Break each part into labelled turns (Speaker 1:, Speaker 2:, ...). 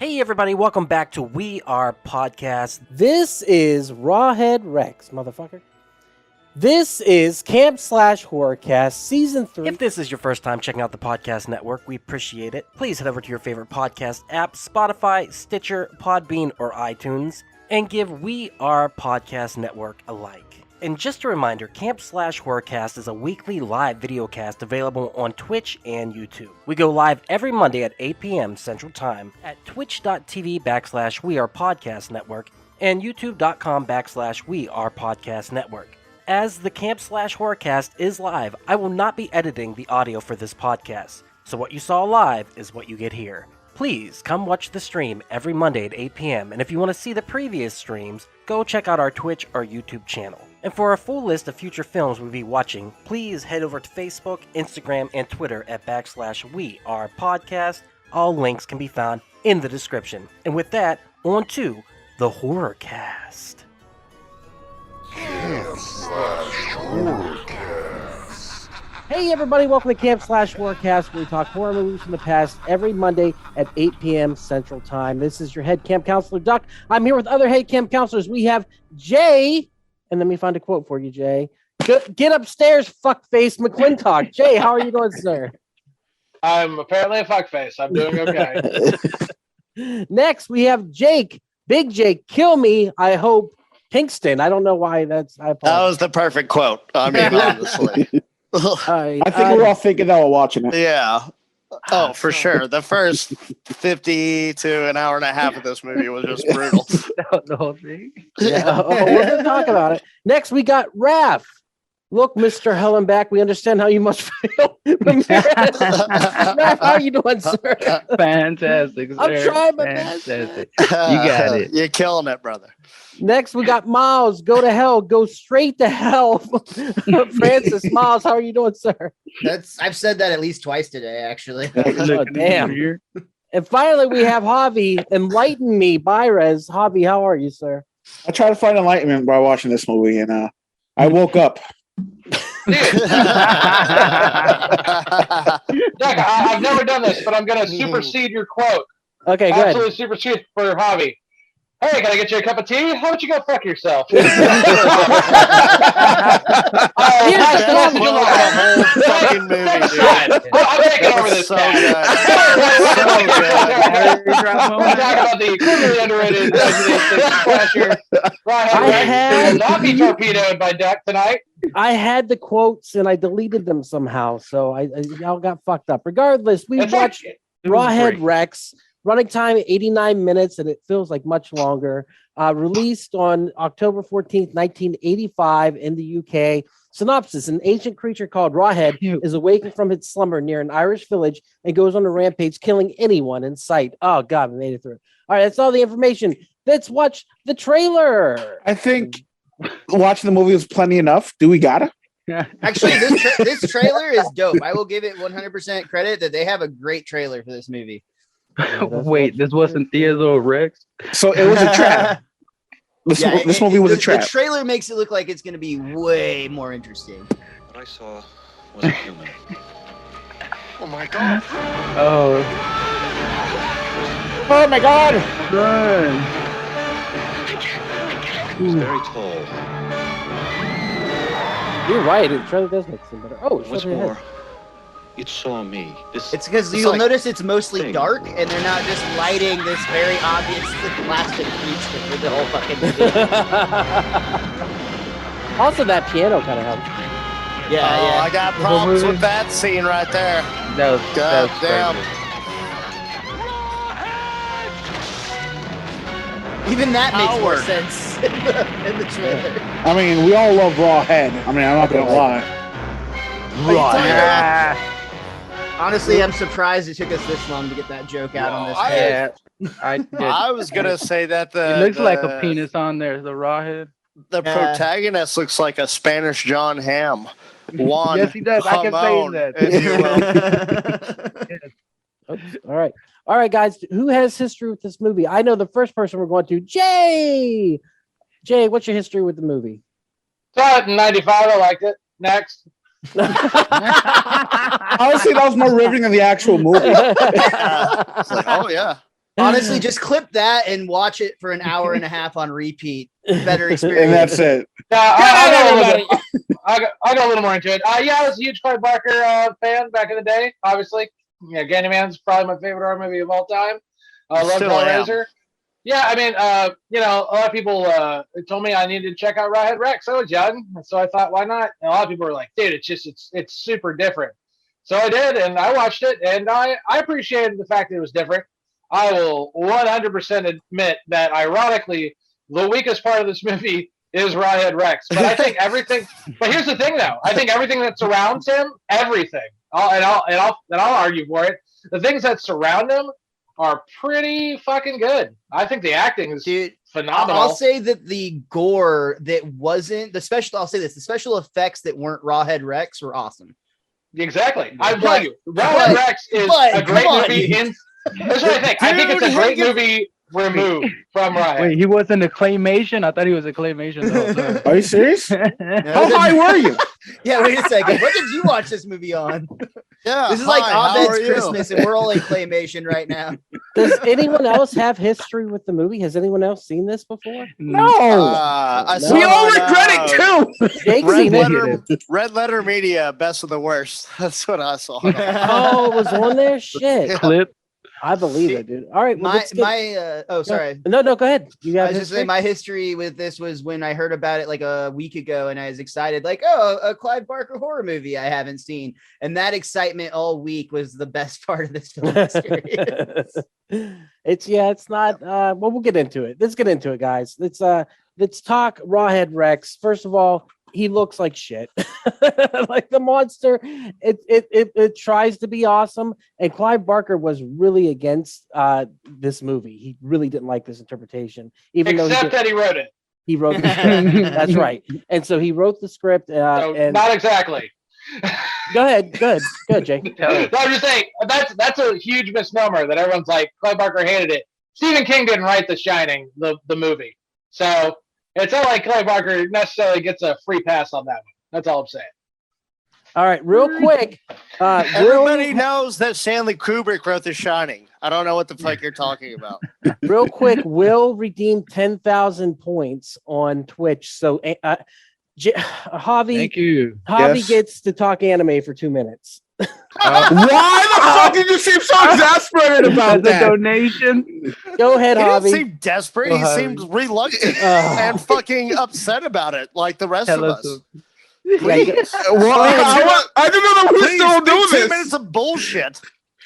Speaker 1: Hey everybody, welcome back to We Are Podcast.
Speaker 2: This is Rawhead Rex, motherfucker. This is Camp Slash Horrorcast Season 3.
Speaker 1: If this is your first time checking out the podcast network, we appreciate it. Please head over to your favorite podcast app, Spotify, Stitcher, Podbean, or iTunes, and give We Are Podcast Network a like. And just a reminder, Camp Slash Horrorcast is a weekly live videocast available on Twitch and YouTube. We go live every Monday at 8 p.m. Central Time at twitch.tv/We Are Podcast Network and youtube.com/We Are Podcast Network. As the Camp Slash Horrorcast is live, I will not be editing the audio for this podcast, so what you saw live is what you get here. Please come watch the stream every Monday at 8 p.m. and if you want to see the previous streams, go check out our Twitch or YouTube channel. And for a full list of future films we'll be watching, please head over to Facebook, Instagram, and Twitter at /We Are Podcast. All links can be found in the description. And with that, on to the Horrorcast.
Speaker 3: Camp Slash Horrorcast.
Speaker 2: Hey everybody, welcome to Camp Slash Horrorcast, where we talk horror movies from the past every Monday at 8 p.m. Central Time. This is your head camp counselor, Duck. I'm here with other head camp counselors. We have Jay, and let me find a quote for you, Jay. Get upstairs, fuckface McClintock. Jay, how are you doing, sir?
Speaker 4: I'm apparently a fuckface. I'm doing okay.
Speaker 2: Next, we have Jake. Big Jake, kill me, I hope. Pinkston. I don't know why that's...
Speaker 5: That was the perfect quote. I mean, honestly.
Speaker 2: I
Speaker 6: think we're all thinking that while watching it.
Speaker 5: Yeah. Oh, for sure. The first 50 to an hour and a half of this movie was just brutal.
Speaker 1: The whole thing?
Speaker 2: Yeah, we're going to talk about it. Next, we got Raph. Look, Mr. Hellenbach, we understand how you must feel. Raph, how are you doing, sir?
Speaker 7: Fantastic, sir.
Speaker 2: I'm trying my best.
Speaker 7: Fantastic. You got it.
Speaker 5: You're killing it, brother.
Speaker 2: Next, we got Miles. Go to hell. Go straight to hell. Francis, Miles, how are you doing, sir?
Speaker 8: I've said that at least twice today, actually.
Speaker 2: Oh, damn. And finally, we have Javi. Enlighten me, Byres. Javi, how are you, sir?
Speaker 6: I tried to find enlightenment by watching this movie, and I woke up.
Speaker 4: Doug, I've never done this, but I'm going to supersede your quote.
Speaker 2: Okay, good.
Speaker 4: Absolutely supersede for Javi. Hey, can I get you a cup of tea? How about you go fuck yourself?
Speaker 5: Fucking movie, dude.
Speaker 4: I'm taking over this
Speaker 5: So
Speaker 4: cat.
Speaker 5: good.
Speaker 4: We're talking about the criminally underrated slasher. Rawhead will not be torpedoed by Duck tonight.
Speaker 2: I had the quotes and I deleted them somehow, so I all got fucked up. Regardless, we watched Rawhead Rex. Running time 89 minutes, and it feels like much longer. Released on October 14th, 1985 in the UK. Synopsis: an ancient creature called Rawhead is awakened from its slumber near an Irish village and goes on a rampage, killing anyone in sight. Oh, God, we made it through. All right, that's all the information. Let's watch the trailer.
Speaker 6: I think watching the movie was plenty enough. Do we gotta?
Speaker 8: Actually, this trailer is dope. I will give it 100% credit that they have a great trailer for this movie.
Speaker 7: Wait, this wasn't Theodore Rex?
Speaker 6: So it was a trap. This movie was a trap.
Speaker 8: The trailer makes it look like it's going to be way more interesting.
Speaker 3: What I saw was a human. Oh my god.
Speaker 7: Oh,
Speaker 6: Oh my God!
Speaker 7: run.
Speaker 3: He was very tall.
Speaker 2: You're right. The trailer does make sense better. Oh,
Speaker 3: What's more, it saw me.
Speaker 8: It's because you'll notice it's mostly dark, and they're not just lighting this very obvious plastic creature for the whole fucking movie.
Speaker 2: Also, that piano kind of helps.
Speaker 8: Yeah, yeah.
Speaker 5: I got problems with that scene right there.
Speaker 7: That was
Speaker 5: Damn.
Speaker 7: perfect.
Speaker 8: Even that makes more sense in the trailer.
Speaker 6: I mean, we all love Rawhead. I mean, I'm not gonna lie.
Speaker 8: Honestly, I'm surprised it took us this long to get that joke out on this.
Speaker 5: I was gonna say that
Speaker 7: It looks like a penis on there, the Rawhead.
Speaker 5: the protagonist looks like a Spanish John Hamm. Juan
Speaker 7: Yes, he does. I can say
Speaker 5: Jamon,
Speaker 7: that.
Speaker 5: if you will.
Speaker 2: Oops. All right, guys. Who has history with this movie? I know the first person we're going to, Jay. Jay, what's your history with the movie?
Speaker 4: Saw it in 95. I liked it. Next.
Speaker 6: Honestly, that was more riveting than the actual movie.
Speaker 5: It's like, oh yeah.
Speaker 8: Honestly, just clip that and watch it for an hour and a half on repeat. Better experience.
Speaker 6: And that's it.
Speaker 4: I'll go a little more into it. Yeah, I was a huge Clive Barker fan back in the day, obviously. Yeah, Candyman's probably my favorite horror movie of all time. I love Hellraiser. Yeah, I mean, a lot of people told me I needed to check out Rawhead Rex. I was young, so I thought, why not? And a lot of people were like, dude, it's super different. So I did, and I watched it, and I appreciated the fact that it was different. I will 100% admit that, ironically, the weakest part of this movie is Rawhead Rex. But I think everything. But here's the thing, though. I think everything that surrounds him, everything, I'll argue for it. The things that surround him are pretty fucking good. I think the acting is phenomenal.
Speaker 8: I'll say that the gore that wasn't the special. I'll say this: the special effects that weren't Rawhead Rex were awesome.
Speaker 4: Exactly. I'm telling you, Rawhead Rex is a great movie. That's what I think. I think it's a great movie removed from Rawhead.
Speaker 7: Wait, he wasn't a claymation? I thought he was a claymation the whole time.
Speaker 6: Are you serious? How high were you?
Speaker 8: Yeah, wait a second. What did you watch this movie on?
Speaker 5: Yeah,
Speaker 8: this is like Abed's Christmas, and we're all in claymation right now.
Speaker 2: Does anyone else have history with the movie? Has anyone else seen this before?
Speaker 6: No.
Speaker 2: We
Speaker 6: all regret it too.
Speaker 2: Jake's seen it.
Speaker 5: Red Letter Media, best of the worst. That's what I saw.
Speaker 2: Oh, it was on there? Shit.
Speaker 7: Clip.
Speaker 2: I believe it, dude. All right. Well,
Speaker 8: sorry.
Speaker 2: No, go ahead.
Speaker 8: I was just saying my history with this was when I heard about it like a week ago, and I was excited, like, a Clive Barker horror movie I haven't seen, and that excitement all week was the best part of this film experience.
Speaker 2: It's not. Well, we'll get into it. Let's get into it, guys. Let's talk Rawhead Rex. First of all, he looks like shit. Like the monster, it tries to be awesome. And Clive Barker was really against this movie. He really didn't like this interpretation,
Speaker 4: Except that he wrote it.
Speaker 2: He wrote the script. That's right. And so he wrote the script. And
Speaker 4: not exactly.
Speaker 2: Go ahead. Good, Jake.
Speaker 4: No, I'm just saying that's a huge misnomer that everyone's like Clive Barker hated it. Stephen King didn't write The Shining, the movie. So it's not like Clive Barker necessarily gets a free pass on that one. That's all I'm saying.
Speaker 2: All right, real quick.
Speaker 5: Everybody knows that Stanley Kubrick wrote The Shining. I don't know what the fuck you're talking about.
Speaker 2: Real quick, Will redeemed 10,000 points on Twitch. So, Javi,
Speaker 7: thank you.
Speaker 2: Javi gets to talk anime for 2 minutes.
Speaker 6: Why the fuck did you seem so exasperated about that?
Speaker 7: Donation.
Speaker 2: Go ahead,
Speaker 5: He
Speaker 2: Javi.
Speaker 5: didn't seem desperate. He seemed reluctant and fucking upset about it, like the rest of us. Please.
Speaker 6: I didn't know that we were still doing this.
Speaker 5: 2 minutes of bullshit.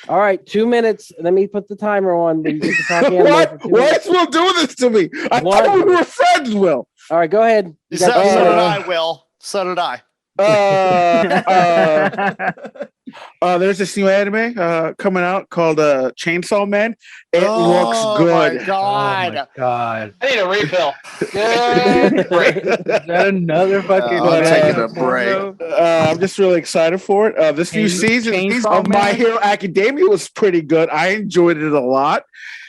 Speaker 2: All right, 2 minutes. Let me put the timer on. When you get to talk anime for 2
Speaker 6: Why
Speaker 2: minutes.
Speaker 6: is Will doing this to me? I thought we were friends, Will.
Speaker 2: All right, go ahead.
Speaker 5: So did I, Will. So did I.
Speaker 6: There's this new anime coming out called Chainsaw Man. It looks good.
Speaker 5: My God.
Speaker 7: Oh my God.
Speaker 4: I need a refill. Good break.
Speaker 7: Is that another fucking
Speaker 5: taking a break.
Speaker 6: I'm just really excited for it. This new season of My Hero Academia was pretty good. I enjoyed it a lot.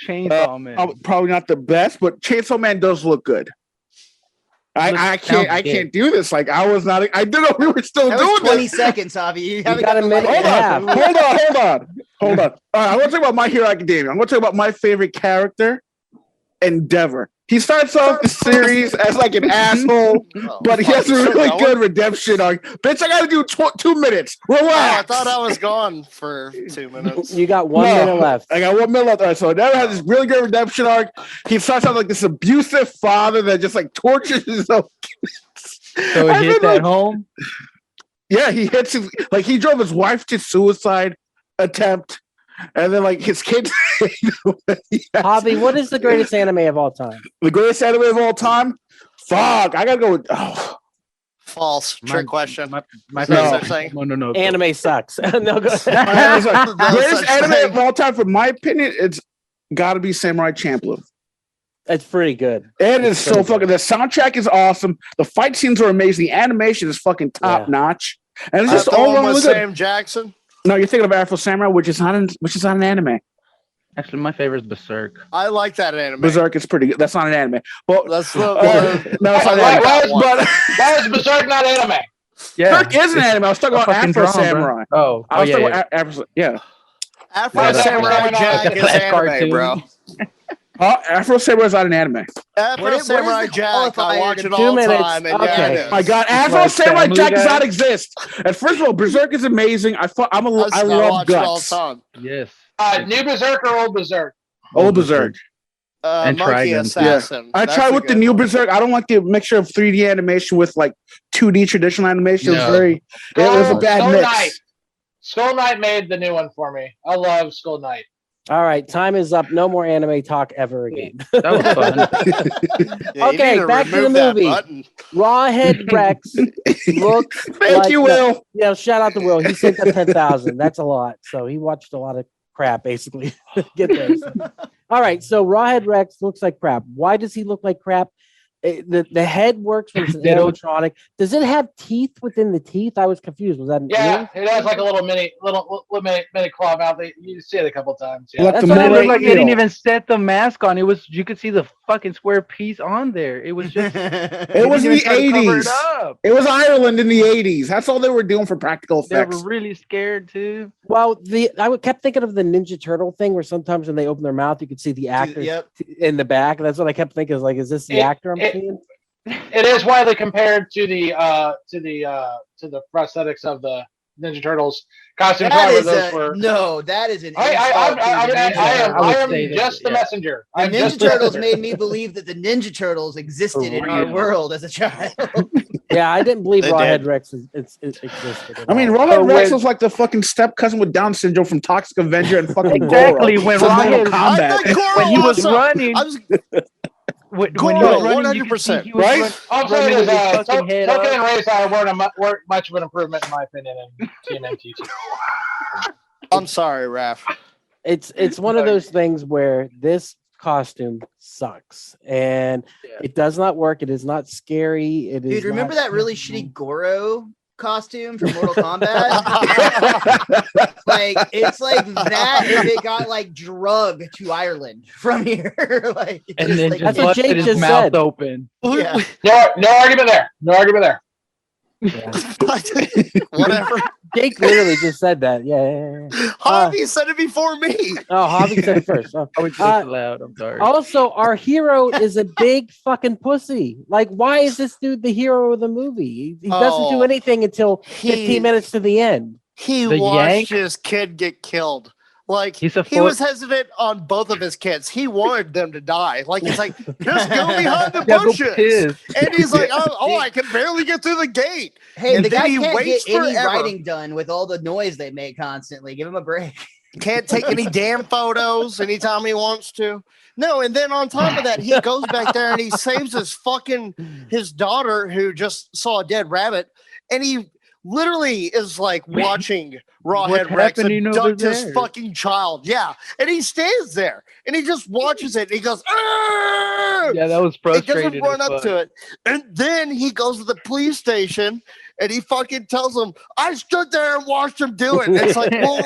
Speaker 7: Chainsaw Man.
Speaker 6: Probably not the best, but Chainsaw Man does look good. I can't do this. Like I didn't know we were still
Speaker 8: that
Speaker 6: doing
Speaker 8: was 20
Speaker 6: this.
Speaker 8: seconds, Javi. You haven't
Speaker 2: got a minute and a half.
Speaker 6: Hold on. All right, I want to talk about My Hero Academia. I'm going to talk about my favorite character, Endeavor. He starts off the series as like an asshole, but he has a really good redemption arc. Bitch, I got to do 2 minutes. Relax.
Speaker 5: I thought I was gone for 2 minutes.
Speaker 2: You got 1 minute left.
Speaker 6: I got 1 minute left. All right, so Endeavor has this really good redemption arc. He starts out like this abusive father that just like tortures his own kids.
Speaker 7: So he hit that home?
Speaker 6: Yeah, he hits his, like he drove his wife to suicide attempt. And then, like, his kids.
Speaker 2: Javi, what is the greatest anime of all time?
Speaker 6: The greatest anime of all time? Fuck, I gotta go with.
Speaker 5: False. Trick question.
Speaker 7: My
Speaker 5: favorite.
Speaker 7: No.
Speaker 2: Anime sucks. No, go ahead.
Speaker 6: Greatest anime of all time, for my opinion, it's got to be Samurai Champloo.
Speaker 2: It's pretty good.
Speaker 6: It is so fucking. The soundtrack is awesome. The fight scenes are amazing. The animation is fucking top notch. And it's just all
Speaker 5: with
Speaker 6: good.
Speaker 5: Sam Jackson.
Speaker 6: No, you're thinking of Afro Samurai, which is not an anime.
Speaker 7: Actually, my favorite is Berserk.
Speaker 5: I like that anime.
Speaker 6: Berserk is pretty good. That's not an anime. Well,
Speaker 5: that's
Speaker 6: no, it's not an anime.
Speaker 4: Why is Berserk not anime?
Speaker 6: Yeah, Berserk is an anime. I was talking about Afro Samurai.
Speaker 7: Oh,
Speaker 6: I was talking about Afro. Yeah.
Speaker 5: Afro Samurai Jack is anime, bro.
Speaker 6: Afro Samurai is not an anime.
Speaker 5: Afro Samurai
Speaker 8: the
Speaker 5: Jack, I watch it
Speaker 2: 2
Speaker 5: all the
Speaker 2: minutes.
Speaker 5: time. And
Speaker 2: Okay.
Speaker 5: yeah, it is.
Speaker 6: My God, Afro
Speaker 7: Like
Speaker 6: Samurai
Speaker 7: Family
Speaker 6: Jack does
Speaker 7: Guy?
Speaker 6: not exist. And first of all, Berserk is amazing. I
Speaker 5: I
Speaker 6: love
Speaker 5: watch it all the
Speaker 6: guts.
Speaker 5: time.
Speaker 7: Yes.
Speaker 4: New Berserk or old Berserk?
Speaker 6: Old Berserk.
Speaker 7: And
Speaker 5: Monkey
Speaker 7: Trigun.
Speaker 5: Assassin.
Speaker 6: I
Speaker 5: That's
Speaker 6: tried
Speaker 5: a
Speaker 6: with the
Speaker 5: good
Speaker 6: new
Speaker 5: one.
Speaker 6: Berserk. I don't like the mixture of 3D animation with like 2D traditional animation. It was
Speaker 7: No.
Speaker 6: it was a bad
Speaker 4: Skull
Speaker 6: mix.
Speaker 4: Knight. Skull Knight made the new one for me. I love Skull Knight.
Speaker 2: All right, time is up. No more anime talk ever again.
Speaker 7: That was fun.
Speaker 5: Yeah, you
Speaker 2: Okay,
Speaker 5: need to
Speaker 2: back to the
Speaker 5: remove that
Speaker 2: movie.
Speaker 5: button.
Speaker 2: Rawhead Rex looks
Speaker 6: Thank
Speaker 2: like
Speaker 6: you, Will.
Speaker 2: Yeah, shout out to Will. He sent the 10,000. That's a lot. So he watched a lot of crap, basically. Get this. All right, so Rawhead Rex looks like crap. Why does he look like crap? The head works when it's an
Speaker 7: They don't-
Speaker 2: animatronic. Does it have teeth within the teeth? I was confused. Was that an
Speaker 4: Yeah,
Speaker 2: ear?
Speaker 4: it has like a little mini claw mouth. You see it a couple times. Yeah.
Speaker 6: Like
Speaker 2: That's
Speaker 6: the
Speaker 2: what I
Speaker 7: It
Speaker 2: mean.
Speaker 7: looked like they didn't
Speaker 6: eel.
Speaker 7: even set the mask on. It was you could see the fucking square piece on there. It was just
Speaker 6: It was in
Speaker 7: they
Speaker 6: the
Speaker 7: didn't even try to cover
Speaker 6: 80s.
Speaker 7: it up.
Speaker 6: It was Ireland in the 80s. That's all they were doing for practical
Speaker 7: They were
Speaker 6: effects.
Speaker 7: really scared too.
Speaker 2: Well, kept thinking of the Ninja Turtle thing where sometimes when they open their mouth, you could see the actor
Speaker 8: Yep.
Speaker 2: in the back. That's what I kept thinking. Is this the actor I'm seeing?
Speaker 4: It is widely compared to the prosthetics of the Ninja Turtles costumes.
Speaker 8: That
Speaker 4: However,
Speaker 8: is
Speaker 4: those were.
Speaker 8: that is an
Speaker 4: I
Speaker 7: I would say
Speaker 4: am
Speaker 7: that,
Speaker 4: just the
Speaker 7: yeah.
Speaker 4: messenger.
Speaker 8: The
Speaker 4: I'm
Speaker 8: Ninja
Speaker 4: just the
Speaker 8: Turtles
Speaker 4: messenger.
Speaker 8: made me believe that the Ninja Turtles existed in our
Speaker 7: Real.
Speaker 8: world as a child.
Speaker 2: Yeah, I didn't believe
Speaker 5: They
Speaker 2: Rawhead
Speaker 5: did.
Speaker 2: Rex existed. at
Speaker 6: I mean,
Speaker 2: all.
Speaker 6: Rawhead Rex
Speaker 7: when-
Speaker 6: was like the fucking step cousin with Down syndrome from Toxic Avenger and fucking
Speaker 7: Exactly,
Speaker 6: Goro
Speaker 7: when
Speaker 6: from Mortal
Speaker 7: Rawhead-
Speaker 5: I
Speaker 6: Kombat.
Speaker 5: thought Goro
Speaker 7: When he was
Speaker 5: also-
Speaker 7: running,
Speaker 5: I was
Speaker 7: when he
Speaker 5: Goro,
Speaker 7: was running, you could see
Speaker 5: 100%,
Speaker 7: he was
Speaker 6: right?
Speaker 4: I'll say
Speaker 7: running
Speaker 4: it is,
Speaker 7: with his fucking head
Speaker 4: Token
Speaker 7: up.
Speaker 4: and Razor weren't much of an improvement in my opinion in TMNT.
Speaker 5: I'm sorry, Raph.
Speaker 2: It's one of those things where this costume sucks and it does not work. It is not scary. It is.
Speaker 8: Dude, remember
Speaker 2: not-
Speaker 8: that really shitty Goro costume from Mortal Kombat? Like it's like that if it got like drug to Ireland from here. Like it
Speaker 7: And
Speaker 8: just,
Speaker 7: then
Speaker 8: like,
Speaker 2: That's
Speaker 7: just
Speaker 2: what
Speaker 7: busted
Speaker 2: Jake
Speaker 7: his
Speaker 2: just
Speaker 7: mouth
Speaker 2: said.
Speaker 7: open.
Speaker 8: yeah.
Speaker 4: No argument there. No argument there.
Speaker 5: Whatever.
Speaker 2: Jake literally just said that. Yeah.
Speaker 5: Harvey said it before me.
Speaker 2: Oh, Javi said it first. Oh.
Speaker 7: I was
Speaker 2: Uh,
Speaker 7: just loud. I'm sorry.
Speaker 2: Also, our hero is a big fucking pussy. Like, why is this dude the hero of the movie? He doesn't do
Speaker 5: Oh,
Speaker 2: anything until 15 minutes to the end.
Speaker 5: He
Speaker 7: The
Speaker 5: watched
Speaker 7: yank?
Speaker 5: his kid get killed. Like
Speaker 7: He's a
Speaker 5: he was hesitant on both of his kids. He wanted them to die. Like he's like, just go behind the
Speaker 7: Yeah, go
Speaker 5: bushes.
Speaker 7: piss.
Speaker 5: And he's like, oh, I can barely get through the gate.
Speaker 8: Hey,
Speaker 5: And
Speaker 8: the
Speaker 5: then
Speaker 8: guy
Speaker 5: he
Speaker 8: can't get
Speaker 5: waits
Speaker 8: any
Speaker 5: forever.
Speaker 8: writing done with all the noise they make constantly. Give him a break.
Speaker 5: Can't take any damn photos anytime he wants to. No, and then on top of that, he goes back there and he saves his daughter who just saw a dead rabbit, and he literally is like watching Rawhead Rex
Speaker 7: happening over
Speaker 5: abduct his
Speaker 7: there?
Speaker 5: fucking child. Yeah, and he stands there and he just watches it. And he goes, "Arr!"
Speaker 7: Yeah, that was
Speaker 5: He
Speaker 7: frustrating.
Speaker 5: doesn't run
Speaker 7: as
Speaker 5: up
Speaker 7: fuck.
Speaker 5: to it, and then he goes to the police station. And he fucking tells them, I stood there and watched him do it. And it's like, well,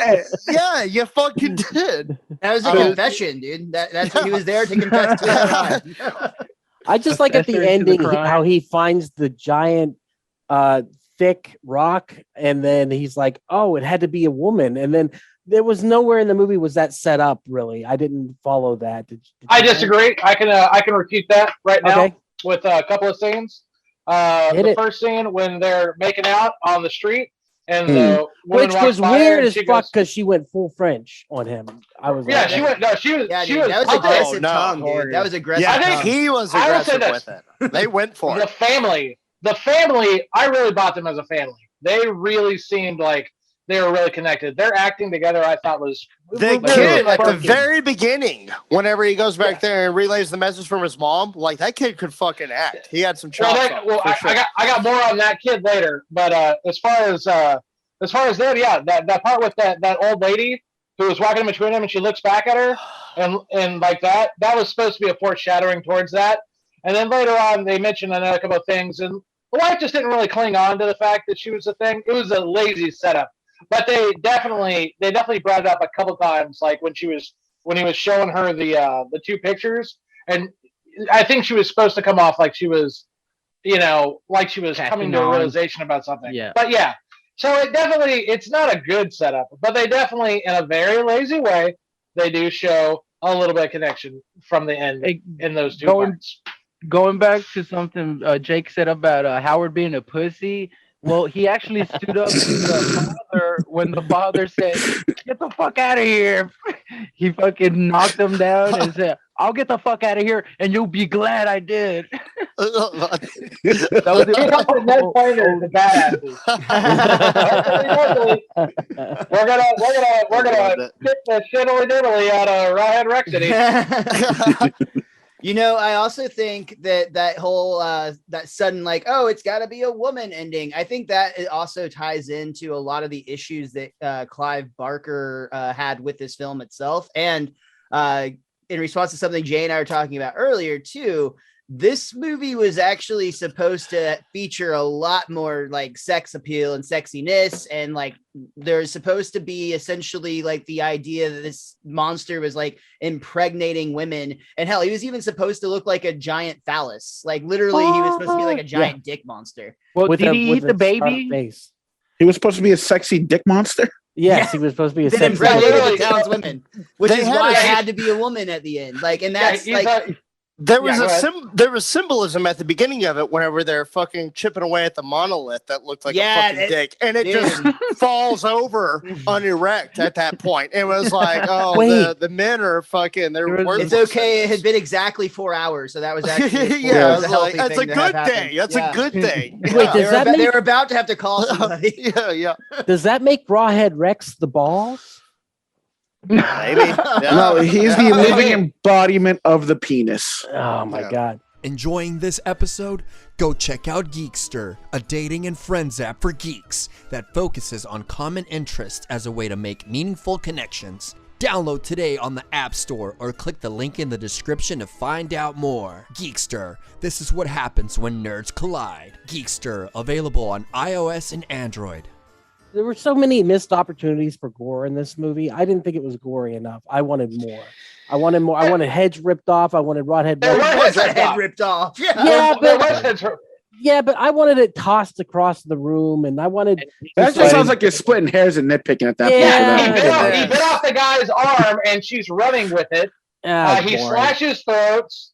Speaker 5: yeah, you fucking did.
Speaker 8: That was a
Speaker 5: Oh.
Speaker 8: confession, dude. That's what he was there to confess to the crime.
Speaker 2: I just like at the
Speaker 7: Accessory to the
Speaker 2: ending
Speaker 7: crime.
Speaker 2: how he finds the giant, thick rock, and then he's like, "Oh, it had to be a woman." And then there was nowhere in the movie was that set up. Really, I didn't follow that. Did
Speaker 4: I
Speaker 2: you?
Speaker 4: disagree. I can refute that right now
Speaker 2: Okay.
Speaker 4: with a couple of scenes.
Speaker 2: Hit
Speaker 4: The
Speaker 2: it.
Speaker 4: first scene when they're making out on the street and the woman
Speaker 2: Which
Speaker 4: walks
Speaker 2: was
Speaker 4: by her
Speaker 2: weird
Speaker 4: and
Speaker 2: as
Speaker 4: she
Speaker 2: fuck
Speaker 4: goes-
Speaker 2: because she went full French on him. I was
Speaker 4: Yeah,
Speaker 2: like,
Speaker 4: she went. No, she was.
Speaker 8: Yeah,
Speaker 4: she
Speaker 8: dude,
Speaker 4: was.
Speaker 8: that was
Speaker 4: pumping.
Speaker 8: aggressive
Speaker 5: Oh, no.
Speaker 8: tongue, dude. That was aggressive
Speaker 5: Yeah,
Speaker 4: I
Speaker 8: tongue.
Speaker 4: think-
Speaker 5: he was
Speaker 4: I will say
Speaker 5: aggressive
Speaker 4: this.
Speaker 5: with it. They went for
Speaker 4: The
Speaker 5: it.
Speaker 4: family. I really bought them as a family. They really seemed like they were really connected. Their acting together, I thought, was
Speaker 5: The
Speaker 4: really
Speaker 5: kid at the
Speaker 4: fucking-
Speaker 5: very beginning, whenever he goes back there and relays the message from his mom, like that kid could fucking act. He had some chops.
Speaker 4: I got more on that kid later, but as far as that, yeah, that part with that old lady who was walking in between him and she looks back at her and like that was supposed to be a foreshadowing towards that. And then later on, they mentioned another couple of things, and the wife just didn't really cling on to the fact that she was a thing. It was a lazy setup, but they definitely brought it up a couple times, like when he was showing her the two pictures, and I think she was supposed to come off like she was, like she was coming to a realization about something.
Speaker 7: Yeah.
Speaker 4: But yeah, so it's not a good setup, but they definitely, in a very lazy way, they do show a little bit of connection from the end
Speaker 7: Hey,
Speaker 4: in those two
Speaker 7: going-
Speaker 4: parts.
Speaker 7: Going back to something Jake said about Howard being a pussy. Well, he actually stood up to the father when the father said, "Get the fuck out of here." He fucking knocked him down and said, "I'll get the fuck out of here, and you'll be glad I did." That was
Speaker 4: He got the Ned Pointer, the badasses. We're gonna kick the shiddly diddly out of Rawhead Rexity.
Speaker 8: You know, I also think that whole that sudden like, oh, it's got to be a woman ending. I think that it also ties into a lot of the issues that Clive Barker had with this film itself, and in response to something Jay and I were talking about earlier too. This movie was actually supposed to feature a lot more like sex appeal and sexiness. And like, there's supposed to be essentially like the idea that this monster was like impregnating women. And hell, he was even supposed to look like a giant phallus. Like literally he was supposed to be like a giant dick monster.
Speaker 7: Well, did he eat the baby?
Speaker 2: Face.
Speaker 6: He was supposed to be a sexy dick monster.
Speaker 2: Yes, he was supposed to be a
Speaker 8: Then
Speaker 2: sexy.
Speaker 8: impregnated the town's women, which
Speaker 5: They
Speaker 8: is
Speaker 5: had
Speaker 8: why
Speaker 5: a-
Speaker 8: it had to be a woman at the end. Like, and that's
Speaker 5: There was
Speaker 4: Yeah, go ahead.
Speaker 5: there was symbolism at the beginning of it whenever they're fucking chipping away at the monolith that looked like a fucking dick, and it just falls over unerect at that point. It was like, oh,
Speaker 2: Wait.
Speaker 5: the men are fucking. They're
Speaker 7: It's
Speaker 5: worthless.
Speaker 8: it's okay. It had been exactly 4 hours, so that was actually
Speaker 5: yeah,
Speaker 8: a healthy
Speaker 5: that's a
Speaker 8: thing to have
Speaker 5: good
Speaker 8: happen.
Speaker 5: thing. That's
Speaker 8: Yeah.
Speaker 5: a good thing.
Speaker 2: Wait,
Speaker 8: They
Speaker 2: does
Speaker 8: were,
Speaker 2: that
Speaker 8: they
Speaker 2: make
Speaker 8: were about to have to call somebody.
Speaker 5: yeah.
Speaker 2: does that make Rawhead Rex the balls?
Speaker 5: Maybe.
Speaker 6: No, he's the living embodiment of the penis.
Speaker 2: Oh my
Speaker 5: Yeah.
Speaker 2: god.
Speaker 9: Enjoying this episode? Go check out Geekster, a dating and friends app for geeks that focuses on common interests as a way to make meaningful connections. Download today on the App Store or click the link in the description to find out more. Geekster, this is what happens when nerds collide. Geekster, available on iOS and Android.
Speaker 2: There were so many missed opportunities for gore in this movie. I didn't think it was gory enough. I wanted more. I wanted heads ripped off. I wanted Rodhead.
Speaker 4: There
Speaker 8: There
Speaker 4: was
Speaker 8: was a
Speaker 4: ripped
Speaker 8: head
Speaker 4: off.
Speaker 8: ripped off. Yeah.
Speaker 2: Yeah,
Speaker 4: There
Speaker 2: but
Speaker 4: was heads-
Speaker 2: yeah, but I wanted it tossed across the room, and I wanted.
Speaker 6: That just sounds like you're splitting hairs and nitpicking at that
Speaker 2: Yeah.
Speaker 6: point.
Speaker 4: he
Speaker 6: for that.
Speaker 4: he bit off the guy's arm, and she's running with it. He slashes throats.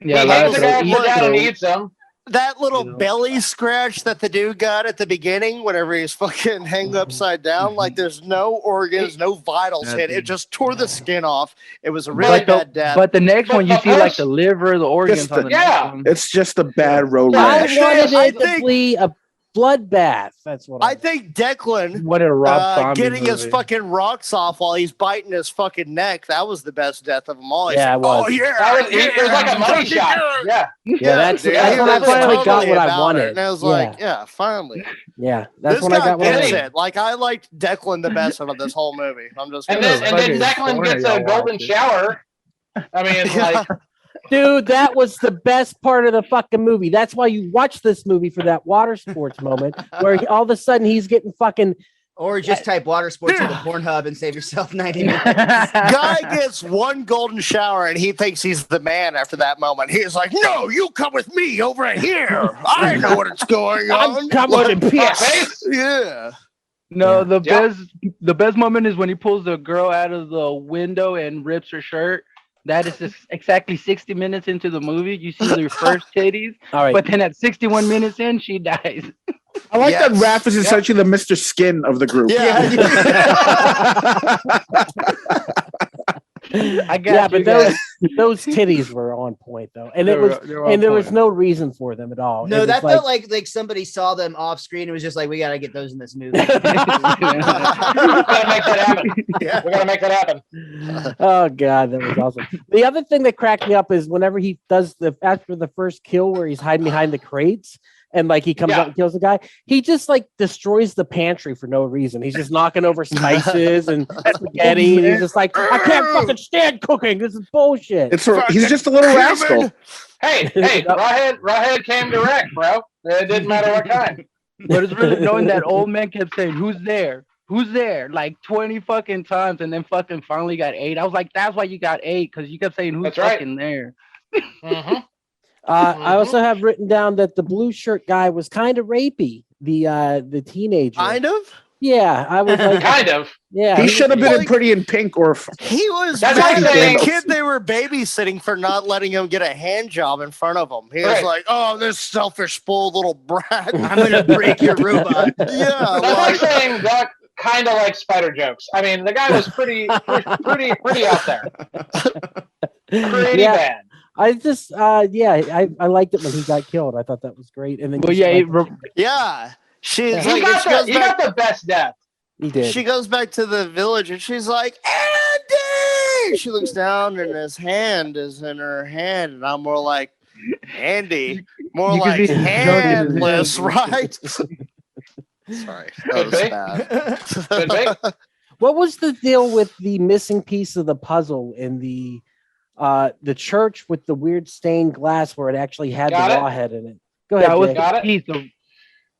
Speaker 7: Yeah,
Speaker 4: he
Speaker 7: like
Speaker 4: hangs the guy
Speaker 5: the-
Speaker 4: upside down and eats him.
Speaker 5: That little
Speaker 7: You know.
Speaker 5: belly scratch that the dude got at the beginning whenever he's fucking hanged upside down, like there's no organs, no vitals hit. It just tore the skin off. It was a really bad death.
Speaker 7: But the next
Speaker 4: But
Speaker 7: one, you
Speaker 4: the
Speaker 7: see like
Speaker 4: first-
Speaker 7: the liver, the organs on the
Speaker 4: yeah.
Speaker 7: next one.
Speaker 6: It's just a bad road
Speaker 2: I
Speaker 6: rash.
Speaker 2: wanted
Speaker 5: I
Speaker 2: it to
Speaker 5: think-
Speaker 2: be a bloodbath. That's what
Speaker 5: I think Declan
Speaker 7: What a Rob Zombie
Speaker 5: getting his
Speaker 7: movie.
Speaker 5: fucking rocks off while he's biting his fucking neck. That was the best death of them all. He's
Speaker 2: Yeah,
Speaker 5: like,
Speaker 2: it was.
Speaker 5: oh yeah,
Speaker 4: It was like a money shot. Yeah.
Speaker 2: Yeah, that's
Speaker 5: dude,
Speaker 2: when
Speaker 5: he
Speaker 2: I
Speaker 5: was
Speaker 2: finally got
Speaker 5: totally
Speaker 2: what I
Speaker 5: about
Speaker 2: wanted.
Speaker 5: it. And I was like, yeah, finally.
Speaker 2: Yeah, that's
Speaker 5: This
Speaker 2: when I
Speaker 5: guy
Speaker 2: got what I
Speaker 5: gets
Speaker 2: wanted.
Speaker 5: it. Like I liked Declan the best out of this whole movie. I'm just
Speaker 4: And
Speaker 5: gonna
Speaker 4: then
Speaker 5: say.
Speaker 4: Declan gets a golden shower. I mean, like,
Speaker 2: Dude, that was the best part of the fucking movie. That's why you watch this movie for that water sports moment where all of a sudden he's getting fucking.
Speaker 8: Or just type water sports into Pornhub and save yourself 90 minutes.
Speaker 5: Guy gets one golden shower and he thinks he's the man after that moment. He's like, no, you come with me over here. I know what's going on.
Speaker 2: I'm coming to piss.
Speaker 5: Yeah.
Speaker 7: No,
Speaker 2: Yeah.
Speaker 7: the best moment is when he pulls the girl out of the window and rips her shirt. That is just exactly 60 minutes into the movie. You see their first titties,
Speaker 2: All right.
Speaker 7: but then at 61 minutes in, she dies.
Speaker 6: I like that
Speaker 5: Yes.
Speaker 6: Raph is essentially the Mr. Skin of the group.
Speaker 5: Yeah.
Speaker 7: I got
Speaker 2: Yeah,
Speaker 7: you
Speaker 2: but
Speaker 7: guys.
Speaker 2: those titties were on point though, and
Speaker 7: They were
Speaker 2: there
Speaker 7: on
Speaker 2: was
Speaker 7: point.
Speaker 2: no reason for them at all.
Speaker 8: No,
Speaker 2: It was
Speaker 8: that felt like somebody saw them off screen and was just like, we got to get those in this movie.
Speaker 4: we gotta make that happen.
Speaker 5: Yeah.
Speaker 4: We gotta make that happen.
Speaker 2: Oh god, that was awesome. The other thing that cracked me up is whenever he does after the first kill where he's hiding behind the crates and like he comes
Speaker 4: Yeah.
Speaker 2: out and kills the guy, he just like destroys the pantry for no reason. He's just knocking over spices and spaghetti, and he's just like, I can't fucking stand cooking. This is bullshit.
Speaker 6: He's just a little rascal.
Speaker 4: Hey, Rawhead came direct, bro. It didn't matter what kind.
Speaker 7: But it's really knowing that old man kept saying, "Who's there? Who's there?" Like 20 fucking times, and then fucking finally got 8. I was like, "That's why you got 8, because you kept saying who's
Speaker 4: That's right.
Speaker 7: fucking there."
Speaker 4: Mm-hmm.
Speaker 2: I also have written down that the blue shirt guy was kind of rapey. The teenager.
Speaker 5: Kind of.
Speaker 2: Yeah, I was like,
Speaker 4: Kind of.
Speaker 2: yeah.
Speaker 6: He should have been in
Speaker 5: like-
Speaker 6: Pretty in Pink or
Speaker 5: He was
Speaker 4: That's
Speaker 5: mad
Speaker 4: like
Speaker 5: at
Speaker 4: saying-
Speaker 5: the kid they were babysitting for not letting him get a hand job in front of him. He was
Speaker 4: Right.
Speaker 5: like, "Oh, this selfish, spoiled little brat."
Speaker 8: I'm gonna break your robot.
Speaker 5: Yeah,
Speaker 4: That's like
Speaker 5: like,
Speaker 4: saying Doc kind of like spider jokes. I mean, the guy was pretty out there. Pretty
Speaker 2: Yeah.
Speaker 4: bad.
Speaker 2: I just, I liked it when he got killed. I thought that was great. And then,
Speaker 7: Well,
Speaker 2: you
Speaker 7: yeah,
Speaker 2: said,
Speaker 7: it
Speaker 2: like,
Speaker 5: yeah. She's
Speaker 4: He
Speaker 5: like,
Speaker 4: got
Speaker 5: she goes back.
Speaker 4: the best death.
Speaker 2: he did.
Speaker 5: She goes back to the village and she's like, "Andy!" She looks down and his hand is in her hand, and I'm more like, Andy, more
Speaker 7: You can
Speaker 5: like
Speaker 7: see his junk in his
Speaker 5: handless,
Speaker 7: hand.
Speaker 5: right? Sorry, that was
Speaker 4: Could
Speaker 5: bad.
Speaker 4: be.
Speaker 2: What was the deal with the missing piece of the puzzle in the church with the weird stained glass where it actually had
Speaker 4: Got
Speaker 2: the
Speaker 4: it.
Speaker 2: Rawhead in it? Go ahead,
Speaker 7: That was
Speaker 2: Jay.
Speaker 4: Got
Speaker 7: the
Speaker 4: it.
Speaker 7: piece of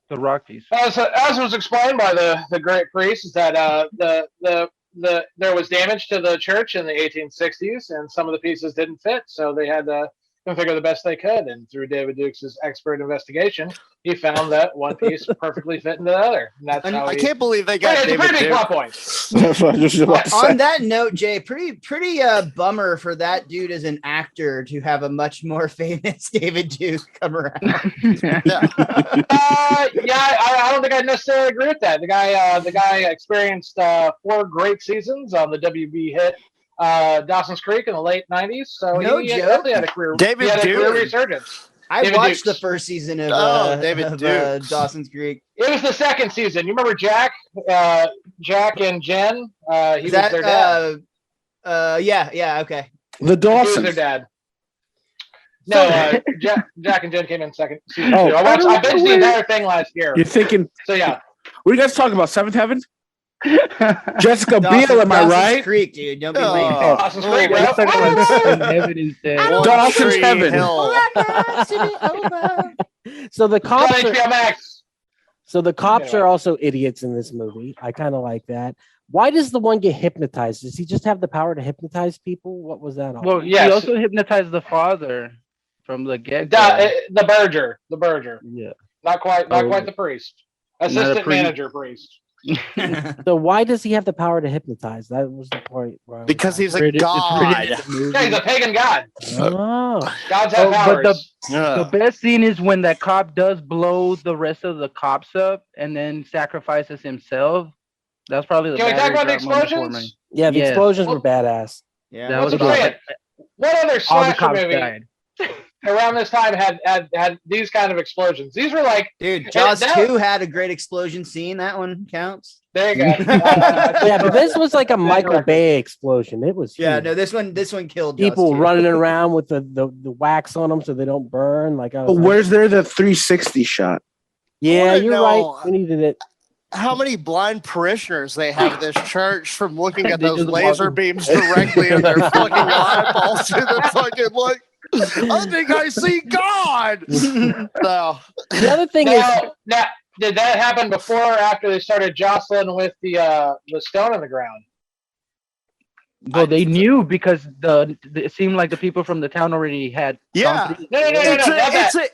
Speaker 7: the rock piece.
Speaker 4: As was explained by the great priest, is that there was damage to the church in the 1860s, and some of the pieces didn't fit, so they had to configure the best they could. And through David Dukes' expert investigation, he found that one piece perfectly fit into the other. And that's how
Speaker 5: I can't believe they got
Speaker 4: It's a
Speaker 5: David
Speaker 4: pretty big
Speaker 5: Duke.
Speaker 4: plot point.
Speaker 6: That's what I was just about to say.
Speaker 8: On that note, Jay, pretty bummer for that dude as an actor to have a much more famous David Duke come around.
Speaker 5: Yeah.
Speaker 4: I don't think I necessarily agree with that. The guy experienced 4 great seasons on the WB hit Dawson's Creek in the late 90s. So
Speaker 8: No
Speaker 4: he
Speaker 8: joke.
Speaker 4: definitely had a career.
Speaker 5: David
Speaker 4: he had a career
Speaker 5: Duke.
Speaker 4: resurgence.
Speaker 8: I
Speaker 4: David
Speaker 8: watched
Speaker 4: Dukes.
Speaker 8: the first season of,
Speaker 5: David Dukes.
Speaker 8: Dawson's Creek.
Speaker 4: It was the second season. You remember Jack? Jack and Jen? He
Speaker 8: Is
Speaker 4: was
Speaker 8: that
Speaker 4: their dad.
Speaker 8: yeah, okay.
Speaker 6: The
Speaker 4: He was
Speaker 6: Dawson.
Speaker 4: their dad. No, Jack and Jen came in second season
Speaker 6: Oh.
Speaker 4: 2. I binged the entire thing last year.
Speaker 6: You're thinking,
Speaker 4: So yeah.
Speaker 6: what are you guys talking about? Seventh Heaven? Jessica
Speaker 8: Dawson's-
Speaker 6: Biel, am I
Speaker 8: Dawson's
Speaker 6: right?
Speaker 8: Creek, dude. Don't be
Speaker 5: Oh.
Speaker 8: late.
Speaker 4: Dawson's Creek, bro.
Speaker 7: Let's talk about heaven instead.
Speaker 6: Dawson's
Speaker 5: Tree
Speaker 6: Heaven.
Speaker 5: Hill.
Speaker 2: So the
Speaker 4: It's on
Speaker 2: cops are,
Speaker 4: HBO Max.
Speaker 2: are also idiots in this movie. I kind of like that. Why does the one get hypnotized? Does he just have the power to hypnotise people? What was that all?
Speaker 7: Well,
Speaker 4: Yes.
Speaker 7: he also hypnotized the father from the get go.
Speaker 4: The Berger.
Speaker 7: Yeah.
Speaker 4: Not quite
Speaker 7: Oh.
Speaker 4: the priest.
Speaker 7: a
Speaker 4: Assistant
Speaker 7: priest.
Speaker 4: manager priest.
Speaker 2: So why does he have the power to hypnotize? That was the point. where I was
Speaker 5: Because
Speaker 2: like,
Speaker 5: he's a
Speaker 7: It's
Speaker 5: god.
Speaker 7: pretty in the movie.
Speaker 4: Yeah, he's a pagan god.
Speaker 2: oh.
Speaker 4: Gods have
Speaker 7: Oh, but
Speaker 4: powers.
Speaker 7: The best scene is when that cop does blow the rest of the cops up and then sacrifices himself. That's probably the
Speaker 4: Can we talk
Speaker 7: battery
Speaker 4: about the
Speaker 7: drop moment for me.
Speaker 4: explosions?
Speaker 2: Yeah, the
Speaker 7: Yes.
Speaker 2: explosions were badass.
Speaker 8: Yeah.
Speaker 7: That
Speaker 4: What's
Speaker 7: was
Speaker 4: the
Speaker 7: good.
Speaker 4: plan? What other
Speaker 7: All the
Speaker 4: slasher
Speaker 7: cops
Speaker 4: movie
Speaker 7: died.
Speaker 4: around this time had these kind of explosions? These were like,
Speaker 8: Dude, Jaws
Speaker 4: that-
Speaker 8: 2 had a great explosion scene. That one counts.
Speaker 4: there you go.
Speaker 2: Yeah, but this was like a Michael Bay explosion. It was
Speaker 8: Yeah,
Speaker 2: huge.
Speaker 8: no, this one killed Jaws
Speaker 2: People
Speaker 8: 2.
Speaker 2: running around with the wax on them so they don't burn. Like, I was
Speaker 6: But
Speaker 2: like,
Speaker 6: where's there the 360 shot?
Speaker 2: yeah,
Speaker 5: wanna
Speaker 2: you're
Speaker 5: know-
Speaker 2: right. We needed it.
Speaker 5: How many blind parishioners they have at this church from looking at
Speaker 7: They
Speaker 5: those
Speaker 7: just
Speaker 5: laser
Speaker 7: walk-
Speaker 5: beams directly in their fucking eyeballs to the fucking like, I think I see God. No.
Speaker 2: The other thing is,
Speaker 4: now, did that happen before or after they started jostling with the stone in the ground?
Speaker 7: Well, they knew because it seemed like the people from the town already had.
Speaker 5: Yeah.
Speaker 7: gone through-
Speaker 4: No,
Speaker 5: It's
Speaker 4: not that.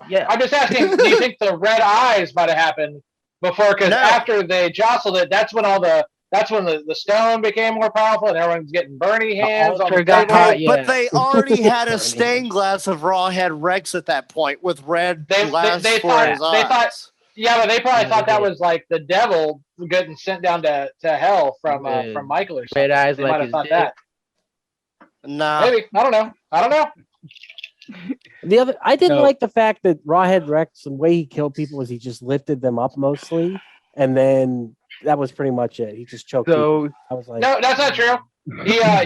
Speaker 7: Yeah.
Speaker 4: I'm just asking, do you think the red eyes might have happened before? Because
Speaker 5: No.
Speaker 4: after they jostled it, that's when the stone became more powerful and everyone's getting burny hands on
Speaker 7: altar
Speaker 4: the
Speaker 7: got
Speaker 4: table.
Speaker 7: hot, yeah.
Speaker 5: But they already had a stained glass of Rawhead Rex at that point with red glass
Speaker 4: they
Speaker 5: for
Speaker 4: thought-
Speaker 5: his
Speaker 4: they thought-
Speaker 5: eyes.
Speaker 4: Yeah, but they probably
Speaker 2: Yeah,
Speaker 4: thought
Speaker 2: they
Speaker 4: that
Speaker 2: did.
Speaker 4: was like the devil getting sent down to hell from Michael or something.
Speaker 7: Red eyes
Speaker 4: They
Speaker 7: like
Speaker 4: might have
Speaker 7: his
Speaker 4: thought
Speaker 7: dick.
Speaker 4: that.
Speaker 5: Nah.
Speaker 4: Maybe. I don't know.
Speaker 2: I didn't
Speaker 7: No.
Speaker 2: like the fact that Rawhead Rex, the way he killed people was he just lifted them up mostly, and then that was pretty much it. He just choked. people.
Speaker 7: So
Speaker 2: I was like,
Speaker 4: No, that's not true.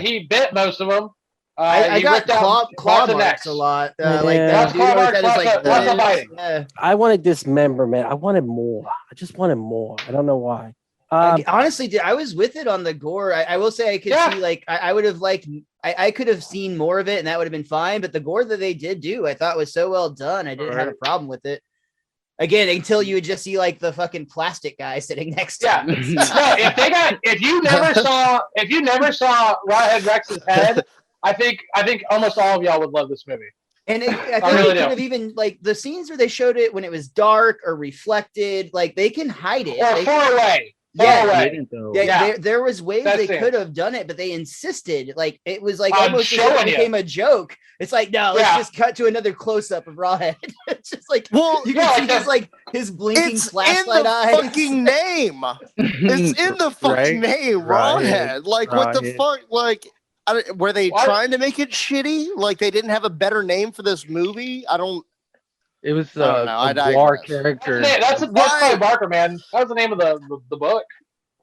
Speaker 4: He bit most of them.
Speaker 8: I
Speaker 4: he
Speaker 8: got
Speaker 4: ripped out
Speaker 8: claw
Speaker 4: lots of
Speaker 8: marks
Speaker 4: necks.
Speaker 8: a lot.
Speaker 2: Yeah.
Speaker 8: Like
Speaker 2: Yeah.
Speaker 8: that dude
Speaker 4: Claw
Speaker 8: always
Speaker 4: marks,
Speaker 8: had his, like,
Speaker 4: lots of
Speaker 8: ribs.
Speaker 4: biting.
Speaker 8: Yeah.
Speaker 2: I wanted dismemberment. I wanted more. I just wanted more. I don't know why.
Speaker 8: Honestly, dude, I was with it on the gore. I will say I could
Speaker 4: Yeah.
Speaker 8: see like I would have liked I could have seen more of it and that would have been fine. But the gore that they did do, I thought was so well done. I didn't have a problem with it. Again, until you would just see like the fucking plastic guy sitting next to
Speaker 4: Yeah.
Speaker 8: him.
Speaker 4: No, if you never saw Rawhead Rex's head, I think almost all of y'all would love this movie.
Speaker 8: And I think
Speaker 4: really
Speaker 8: they
Speaker 4: do.
Speaker 8: could have even like the scenes where they showed it when it was dark or reflected, like they can hide it.
Speaker 4: Or
Speaker 8: They-
Speaker 4: far away.
Speaker 8: Yeah.
Speaker 4: Far away.
Speaker 7: Didn't, though.
Speaker 8: Yeah, there was ways
Speaker 4: That's
Speaker 8: they
Speaker 4: it.
Speaker 8: could have done it, but they insisted. Like it was like
Speaker 4: I'm
Speaker 8: almost as if
Speaker 4: showing
Speaker 8: it
Speaker 4: you.
Speaker 8: became a joke. It's like, no, let's
Speaker 4: Yeah.
Speaker 8: just cut to another close up of Rawhead. It's just like
Speaker 5: Well,
Speaker 8: you
Speaker 4: yeah,
Speaker 8: can see
Speaker 4: like
Speaker 8: just like his blinking
Speaker 5: it's in
Speaker 8: flashlight
Speaker 5: the
Speaker 8: eyes.
Speaker 5: fucking name. It's in the fucking
Speaker 7: Right?
Speaker 5: name, Rawhead. Like, what the
Speaker 7: Rawhead.
Speaker 5: fuck? Like, were they
Speaker 4: What?
Speaker 5: trying to make it shitty? Like, they didn't have a better name for this movie? I don't.
Speaker 7: It was
Speaker 5: I don't know, I
Speaker 7: a
Speaker 5: digress.
Speaker 7: Guar character.
Speaker 4: That's
Speaker 5: Right.
Speaker 4: Clive Barker, man. That was the name of the book.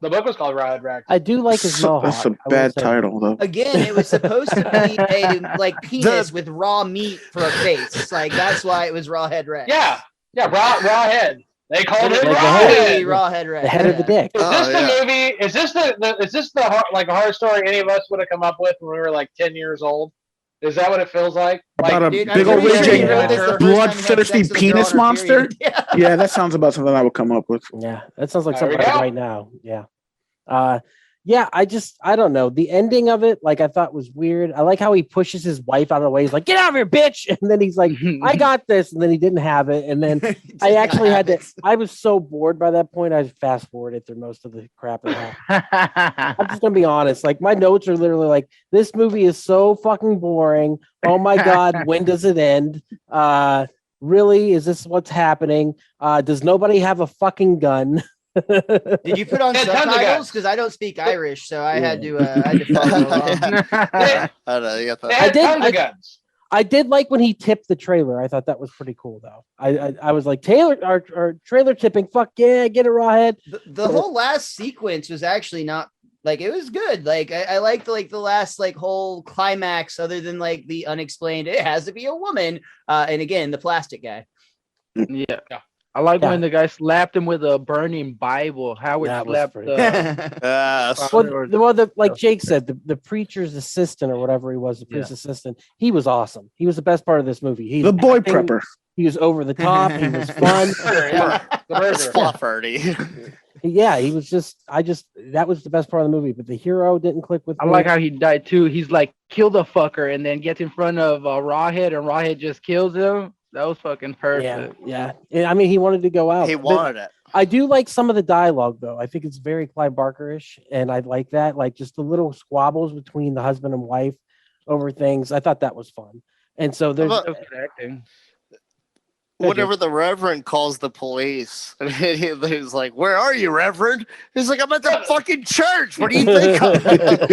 Speaker 4: The book was called Rawhead Rex.
Speaker 2: I do like his mohawk.
Speaker 6: That's a
Speaker 2: I will
Speaker 6: bad
Speaker 2: say.
Speaker 6: title, though.
Speaker 8: Again, it was supposed to be a like penis with raw meat for a face. It's like that's why it was Rawhead Rex.
Speaker 4: Yeah, Rawhead. They called it
Speaker 2: Like the
Speaker 4: Rawhead.
Speaker 8: Hey, Rawhead Rex.
Speaker 2: The head of the dick.
Speaker 4: Is this
Speaker 5: Oh,
Speaker 4: the
Speaker 5: yeah.
Speaker 4: movie? Is this the like a horror story any of us would have come up with when we were like 10 years old? Is that what it feels like?
Speaker 6: About a
Speaker 8: Dude, I'm
Speaker 6: big old
Speaker 8: pretty sure
Speaker 6: raging
Speaker 8: he wrote this the first time
Speaker 6: bloodthirsty
Speaker 8: he had sex with a girl
Speaker 6: penis
Speaker 8: on her
Speaker 6: monster?
Speaker 8: period. Yeah.
Speaker 6: Yeah, that sounds about something I would come up with.
Speaker 2: Yeah, that sounds like
Speaker 4: There we
Speaker 2: something
Speaker 4: go.
Speaker 2: right now. Yeah. Yeah, I don't know. The ending of it, like I thought was weird. I like how he pushes his wife out of the way. He's like, get out of here, bitch. And then he's like, I got this. And then he didn't have it. And then I actually had to, I was so bored by that point. I fast forwarded through most of the crap. I'm just going to be honest. Like my notes are literally like, this movie is so fucking boring. Oh my God. When does it end? Really? Is this what's happening? Does nobody have a fucking gun?
Speaker 8: Did you put on
Speaker 4: Yeah, tons of
Speaker 8: subtitles?
Speaker 4: guys.
Speaker 8: Because I don't speak Irish, so I had to follow along.
Speaker 4: They,
Speaker 5: I don't know. You got
Speaker 4: they
Speaker 5: that.
Speaker 4: had
Speaker 2: did-
Speaker 4: tons
Speaker 2: I-
Speaker 4: of guns.
Speaker 2: I did like when he tipped the trailer. I thought that was pretty cool, though. I was like, Taylor, our trailer tipping. Fuck yeah, get it, Rawhead.
Speaker 8: The whole last sequence was actually not like it was good. Like I liked like the last like whole climax, other than like the unexplained. It has to be a woman, and again the plastic guy.
Speaker 7: Yeah. I like
Speaker 2: Yeah.
Speaker 7: when the guy slapped him with a burning Bible. Howard
Speaker 2: That was
Speaker 7: slapped
Speaker 2: pretty Like Jake said, the preacher's assistant or whatever he was, the priest's assistant. He was awesome. He was the best part of this movie. He
Speaker 6: The boy
Speaker 2: acting,
Speaker 6: prepper.
Speaker 2: He was over the top. He was fun.
Speaker 5: It's flufferty.
Speaker 2: Yeah, he was just. That was the best part of the movie. But the hero didn't click with
Speaker 7: I
Speaker 2: me.
Speaker 7: like how he died too. He's like, kill the fucker, and then gets in front of Rawhead, and Rawhead just kills him. That was fucking perfect.
Speaker 2: Yeah. I mean, he wanted to go out.
Speaker 5: He
Speaker 2: But
Speaker 5: wanted it.
Speaker 2: I do like some of the dialogue, though. I think it's very Clive Barker-ish, and I like that. Like just the little squabbles between the husband and wife over things. I thought that was fun. And so there's.
Speaker 5: How
Speaker 7: That was good acting.
Speaker 5: Whenever the Reverend calls the police, and he's like, "Where are you, Reverend?" He's like, "I'm at the fucking church. What do you think?"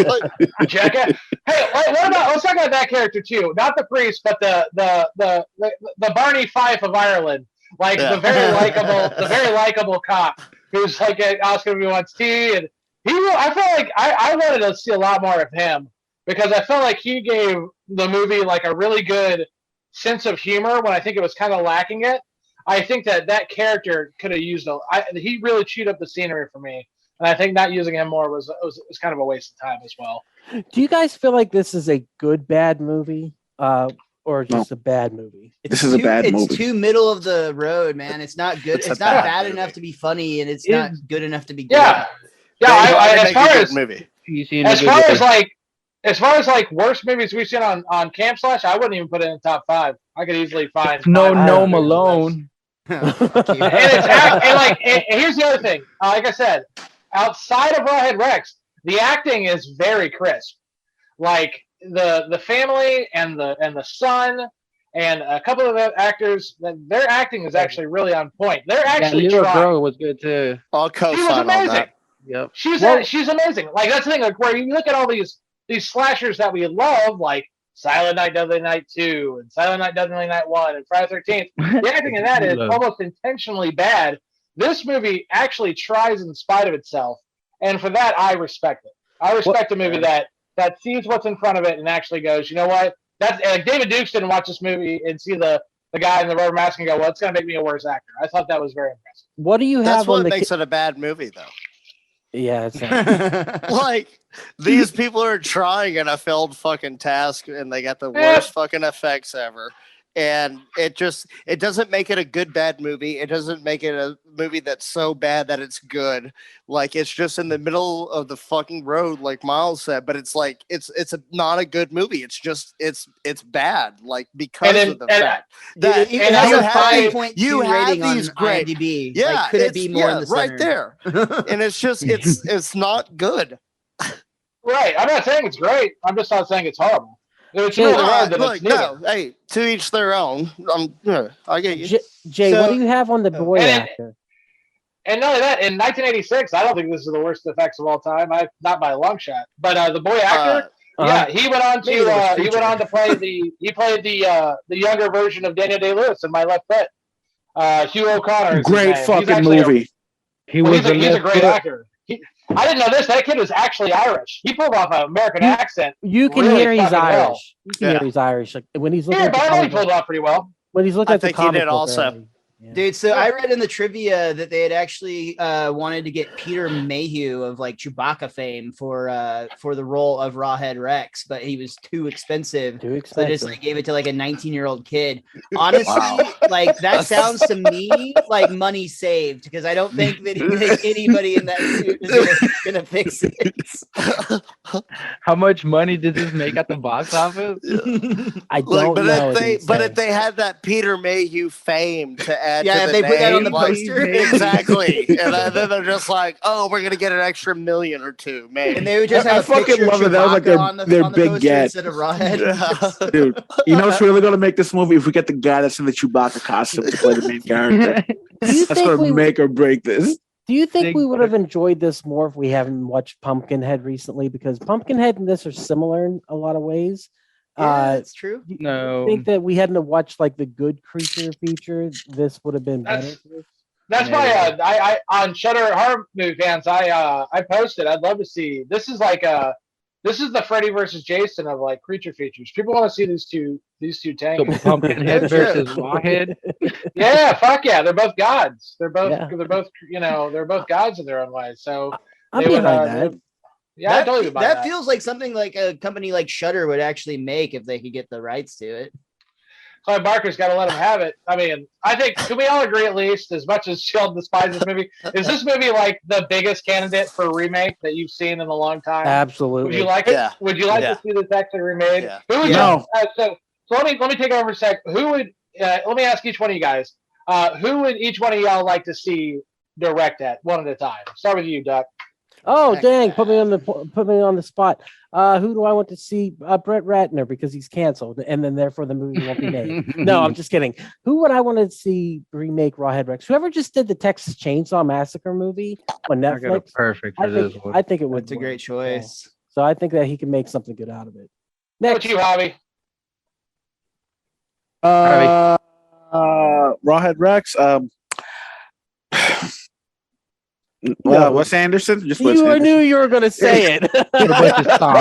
Speaker 5: Like,
Speaker 4: Jackass. Hey, what about? Let's talk about that character too. Not the priest, but the Barney Fife of Ireland, like
Speaker 5: Yeah.
Speaker 4: the very likable cop who's like asking if he wants tea, and I felt like I wanted to see a lot more of him because I felt like he gave the movie like a really good sense of humor when I think it was kind of lacking it. I think that character could have used he really chewed up the scenery for me, and I think not using him more was kind of a waste of time as well.
Speaker 2: Do you guys feel like this is a good bad movie, or just a bad movie?
Speaker 6: This is a bad
Speaker 8: it's
Speaker 6: movie.
Speaker 8: too middle of the road, man. It's not good.
Speaker 5: It's
Speaker 8: It's,
Speaker 5: a
Speaker 8: not
Speaker 5: bad
Speaker 8: bad
Speaker 5: movie.
Speaker 8: enough to be funny, and it's
Speaker 7: It-
Speaker 8: not good enough to be good.
Speaker 4: Yeah,
Speaker 5: they
Speaker 4: I,
Speaker 5: wanted to
Speaker 4: as
Speaker 5: make
Speaker 4: far
Speaker 5: a good
Speaker 4: as
Speaker 5: movie.
Speaker 7: He's in a
Speaker 4: as
Speaker 7: good
Speaker 4: far
Speaker 7: way.
Speaker 4: as far as like worst movies we've seen on Camp Slash, I wouldn't even put it in the top 5. I could easily find
Speaker 7: No
Speaker 4: five
Speaker 7: Gnome
Speaker 4: movies on this.
Speaker 7: Alone.
Speaker 8: Fuck you.
Speaker 4: And here's the other thing. Like I said, outside of Rawhead Rex, the acting is very crisp. Like the family and the son and a couple of the actors, their acting is actually really on point. They're
Speaker 7: That
Speaker 4: actually
Speaker 7: little
Speaker 4: trying.
Speaker 7: girl was good too.
Speaker 5: I'll
Speaker 4: She was
Speaker 5: co-sign on
Speaker 4: amazing.
Speaker 5: that.
Speaker 7: Yep.
Speaker 4: She's amazing. Like that's the thing. Like where you look at all these slashers that we love, like Silent Night, Deadly Night 2, and Silent Night, Deadly Night 1, and Friday the 13th. The acting in that is
Speaker 7: Love.
Speaker 4: almost intentionally bad. This movie actually tries in spite of itself, and for that I respect it. I respect a movie that sees what's in front of it and actually goes, you know what? That's like David Dukes didn't watch this movie and see the guy in the rubber mask and go, well, it's going to make me a worse actor. I thought that was very impressive.
Speaker 2: What do you
Speaker 5: That's
Speaker 2: have on
Speaker 5: what
Speaker 2: the?
Speaker 5: makes it a bad movie, though.
Speaker 2: Yeah, it's not.
Speaker 5: Like these people are trying in a failed fucking task, and they got the worst fucking effects ever. and it doesn't make it a good bad movie. It doesn't make it a movie that's so bad that it's good. Like it's just in the middle of the fucking road, like Miles said. But it's like it's not a good movie. It's just it's bad, like because of the fact that
Speaker 8: it has a 5.2 rating on IMDb.
Speaker 5: Yeah,
Speaker 8: like, could it be more in the center?
Speaker 5: Right there? And it's just it's not good.
Speaker 4: Right. I'm not saying it's great. I'm just not saying it's horrible. It's really hard that it's
Speaker 5: no, hey, to each their own. I get you.
Speaker 2: Jay, what do you have on the boy actor?
Speaker 4: And not only that, in 1986, I don't think this is the worst effects of all time. Not by a long shot. But the boy actor, he went on to play the younger version of Daniel Day-Lewis in My Left Foot. Hugh O'Connor.
Speaker 6: Great fucking movie.
Speaker 4: He's a great actor. I didn't know this. That kid was actually Irish. He pulled off an American accent.
Speaker 2: You can hear he's Irish. You can hear he's Irish. Like, when he's looking.
Speaker 4: Yeah, but I know he pulled off pretty well.
Speaker 2: When he's looking at the comic book
Speaker 5: also.
Speaker 8: Yeah. Dude, so I read in the trivia that they had actually wanted to get Peter Mayhew of like Chewbacca fame for the role of Rawhead Rex, but he was too expensive. So they just like gave it to like a 19-year-old kid. Honestly, like that sounds to me like money saved because I don't think that anybody in that suit is gonna fix it.
Speaker 7: How much money did this make at the box office?
Speaker 2: I don't know.
Speaker 5: If they had that Peter Mayhew fame to add to
Speaker 8: if they put that on the poster.
Speaker 5: Exactly. And then they're just like, oh, we're going to get an extra $1 million or $2 million, maybe.
Speaker 8: And they would just have
Speaker 6: I fucking love it. That was like their big get.
Speaker 8: Instead of Rawhead.
Speaker 6: Dude, you know what's really going to make this movie if we get the guy that's in the Chewbacca costume to play the main character. That's going to make or break this.
Speaker 2: Do you think we would have enjoyed this more if we haven't watched Pumpkinhead recently? Because Pumpkinhead and this are similar in a lot of ways.
Speaker 8: Yeah, that's true.
Speaker 7: No,
Speaker 2: I think that we hadn't watched like the good creature feature. This would have been better.
Speaker 4: That's why I on Shudder Horror Movie Fans I posted. I'd love to see. This is the Freddy versus Jason of like creature features. People want to see these two tanks.
Speaker 7: So Pumpkinhead versus Rawhead.
Speaker 4: Yeah, fuck yeah, they're both gods. They're both they're both gods in their own way. So
Speaker 2: I'm behind that.
Speaker 4: Yeah, that
Speaker 8: feels like something like a company like Shudder would actually make if they could get the rights to it.
Speaker 4: Clive Barker's got to let him have it. I mean, I think, can we all agree at least, as much as Sheldon despises this movie, is this movie like the biggest candidate for a remake that you've seen in a long time?
Speaker 2: Absolutely.
Speaker 4: Would you like it?
Speaker 5: Yeah.
Speaker 4: Would you like to see this actually remade?
Speaker 5: Yeah.
Speaker 4: Who would
Speaker 6: No.
Speaker 4: So let me take over a sec. Who would? Let me ask each one of you guys. Who would each one of y'all like to see direct that one at a time? Start with you, Duck.
Speaker 2: Oh dang! Put me on the spot. Who do I want to see? Brett Ratner, because he's canceled, and then therefore the movie won't be made. No, I'm just kidding. Who would I want to see remake Rawhead Rex? Whoever just did the Texas Chainsaw Massacre movie on Netflix.
Speaker 7: Perfect for this one.
Speaker 2: I think it would.
Speaker 8: It's a great choice.
Speaker 2: So I think that he can make something good out of it.
Speaker 4: Next, you, Javi.
Speaker 6: Rawhead Rex. Wes Anderson. Just Wes Anderson.
Speaker 2: Knew you were going to say it.
Speaker 4: All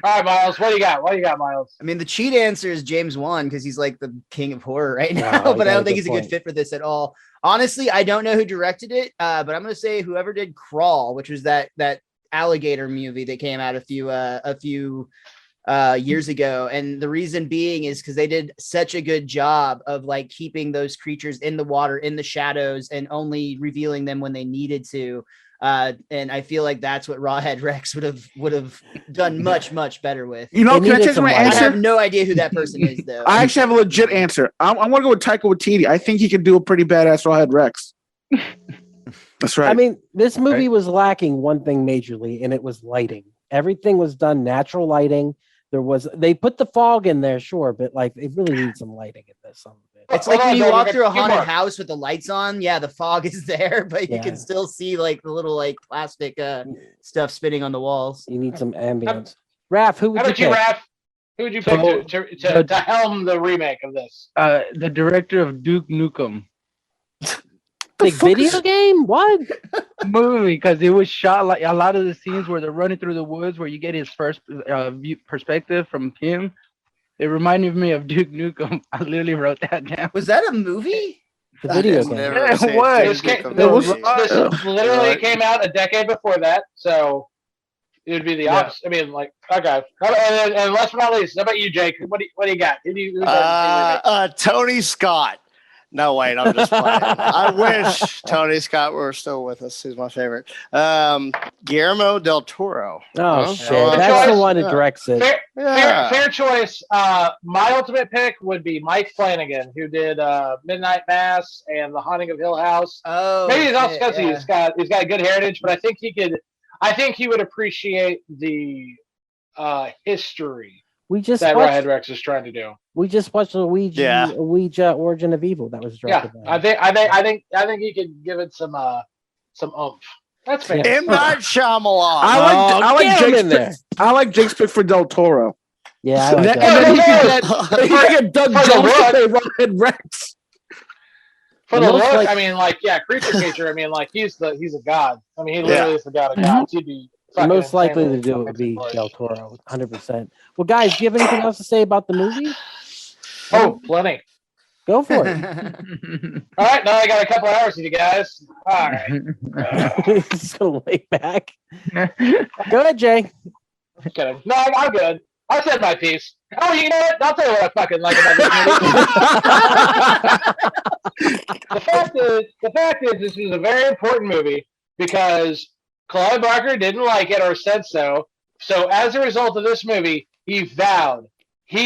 Speaker 4: right, Miles. What do you got? Miles?
Speaker 8: I mean, the cheat answer is James Wan because he's like the king of horror right now, but I don't think he's a good fit for this at all. Honestly, I don't know who directed it, but I'm going to say whoever did Crawl, which was that alligator movie that came out a few years ago. And the reason being is because they did such a good job of like keeping those creatures in the water, in the shadows, and only revealing them when they needed to. And I feel like that's what Rawhead Rex would have done much better with.
Speaker 6: You know, can I change my answer?
Speaker 8: I have no idea who that person is, though.
Speaker 6: I actually have a legit answer. I'm going to go with Taika Waititi. I think he can do a pretty badass Rawhead Rex. That's right.
Speaker 2: I mean, this movie was lacking one thing majorly, and it was lighting. Everything was done natural lighting. They put the fog in there, sure, but like it really needs some lighting in this. Some of it.
Speaker 8: It's like when you walk through a haunted house with the lights on. Yeah, the fog is there, but you can still see like the little like plastic stuff spinning on the walls.
Speaker 2: You need some ambience. Raph, who would
Speaker 4: How
Speaker 2: you
Speaker 4: about you,
Speaker 2: pick?
Speaker 4: Raph? Who would you pick to helm the remake of this?
Speaker 7: The director of Duke Nukem.
Speaker 2: Like video game? What?
Speaker 7: Movie, because it was shot like a lot of the scenes where they're running through the woods where you get his first perspective from him. It reminded me of Duke Nukem. I literally wrote that down.
Speaker 8: Was that a movie?
Speaker 2: The video game.
Speaker 7: What?
Speaker 4: This literally came out a decade before that. So It would be the opposite. I mean, like, okay. And last but not least, how about you, Jake? What do you got?
Speaker 5: Tony Scott. No, wait, I'm just playing. I wish Tony Scott were still with us. He's my favorite. Guillermo del Toro.
Speaker 2: Oh, shit. That's the one that directs it.
Speaker 4: Fair choice. My ultimate pick would be Mike Flanagan, who did Midnight Mass and The Haunting of Hill House.
Speaker 8: Oh,
Speaker 4: maybe it's also because he's got a good heritage, but I think he would appreciate the history that Rawhead Rex is trying to do.
Speaker 2: We just watched the Ouija Origin of Evil that was directed.
Speaker 4: I think he could give it some oomph. That's fair.
Speaker 5: M. Night Shyamalan.
Speaker 6: I like Jake's pick for Del Toro.
Speaker 2: Yeah, I like that.
Speaker 6: And then he can get Doug Jones to play Rawhead Rex.
Speaker 4: For the look, I mean, like, Creature Feature. I mean, like, he's a god. I mean, he literally is the god of gods. He'd be
Speaker 2: most likely to do it would be Del Toro, 100%. Well, guys, do you have anything else to say about the movie?
Speaker 4: Oh, plenty.
Speaker 2: Go for it.
Speaker 4: All right, now I got a couple hours with you guys. All right.
Speaker 2: Just gonna lay back. Go ahead, Jay.
Speaker 4: Just kidding. No, I'm good. I said my piece. Oh, you know what? I'll tell you what I fucking like about this movie. The fact is, this is a very important movie because Clive Barker didn't like it or said so. So as a result of this movie, he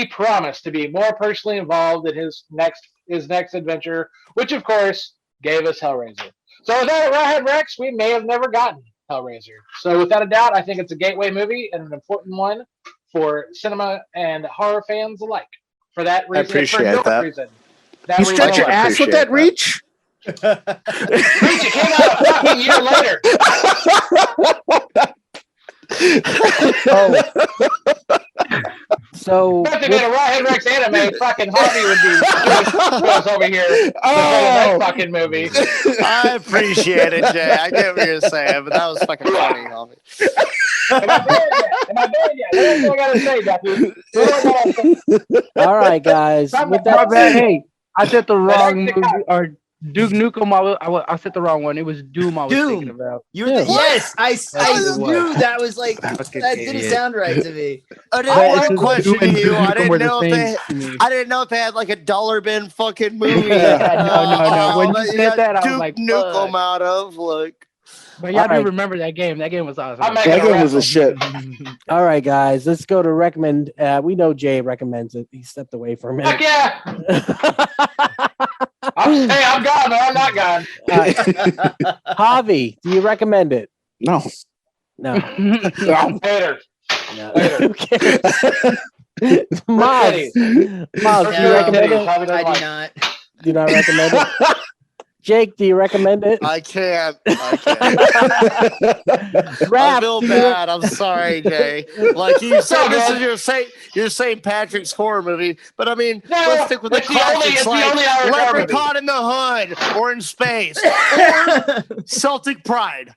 Speaker 4: promised to be more personally involved in his next adventure, which of course gave us Hellraiser. So without Rawhead Rex, we may have never gotten Hellraiser. So without a doubt, I think it's a gateway movie and an important one for cinema and horror fans alike. For that reason,
Speaker 6: I appreciate that. You stretch your ass with that reach?
Speaker 4: Reach, it came out a fucking year later.
Speaker 2: So
Speaker 4: if they made a Rawhead Rex anime, fucking Harvey would be goes over here. That fucking movie.
Speaker 5: I appreciate it, Jay. I get what you're saying, but that was fucking funny, Harvey.
Speaker 4: Am I there yet? That's what I gotta say, Duffy.
Speaker 2: All right, guys. With that,
Speaker 7: hey, I said the wrong movie. Or Duke Nukem. I said the wrong one. It was Doom. I was thinking about.
Speaker 8: Yes, I knew that was like that didn't sound right to me.
Speaker 5: I didn't question you. I didn't know if they had like a dollar bin fucking movie.
Speaker 7: No. When you said that, I was like,
Speaker 5: Nukem out of like.
Speaker 7: But y'all do remember that game. That game was awesome.
Speaker 6: That game was a shit.
Speaker 2: All right, guys, let's go to recommend. We know Jay recommends it. He stepped away for a minute.
Speaker 4: Fuck yeah! I'm gone, man. I'm not gone.
Speaker 2: Javi, do you recommend it?
Speaker 6: No.
Speaker 4: Hater.
Speaker 2: Okay. Miles, do you recommend it?
Speaker 8: I do not.
Speaker 2: Do not recommend it? Jake, do you recommend it?
Speaker 5: I can't.
Speaker 2: Raph,
Speaker 5: I feel bad. I'm sorry, Jay. Like you said, this is your St. Patrick's horror movie. But I mean, let's stick with the classics like Leprechaun in the Hood or In Space or Celtic Pride.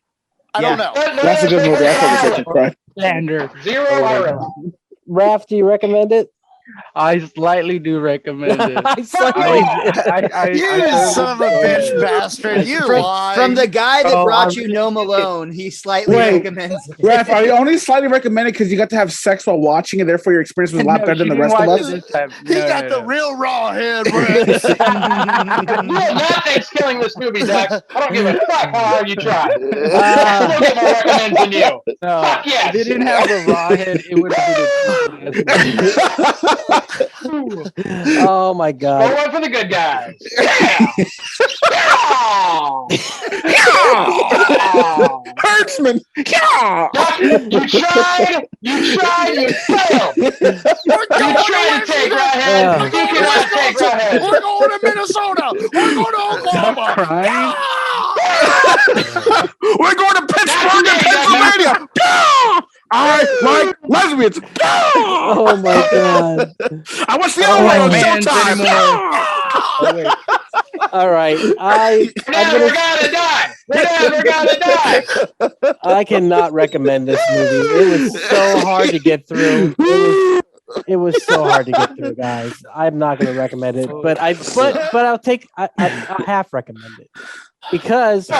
Speaker 5: I don't know.
Speaker 6: That's a good movie. I thought Celtic Pride.
Speaker 7: Standard.
Speaker 4: Zero.
Speaker 2: Raph, do you recommend it?
Speaker 7: I slightly do recommend it.
Speaker 5: You son of a bitch bastard! You lied.
Speaker 8: From the guy that brought you No Malone, he slightly recommends it.
Speaker 6: Raph, are you only slightly recommended because you got to have sex while watching it? Therefore, your experience was a lot better than the rest of us.
Speaker 5: He got the real Rawhead Rex.
Speaker 4: Nothing's killing this movie, Zach. I don't give a fuck how hard you try. I still get more recommends than you. Fuck yes.
Speaker 7: If they didn't have the Rawhead, it would have been
Speaker 2: Oh my god.
Speaker 4: Go one for the good guys.
Speaker 6: Hertzman.
Speaker 4: You tried, you failed. You tried to take Rawhead. You cannot take Rawhead.
Speaker 5: We're going to Minnesota. We're going to Oklahoma.
Speaker 6: We're going to Pittsburgh and Pennsylvania. I like lesbians.
Speaker 2: Oh my god.
Speaker 6: I watched the other one on Showtime.
Speaker 2: All right.
Speaker 4: We're gonna die. We're gonna die.
Speaker 2: I cannot recommend this movie. It was so hard to get through. It was so hard to get through, guys. I'm not going to recommend it, but I'll half recommend it because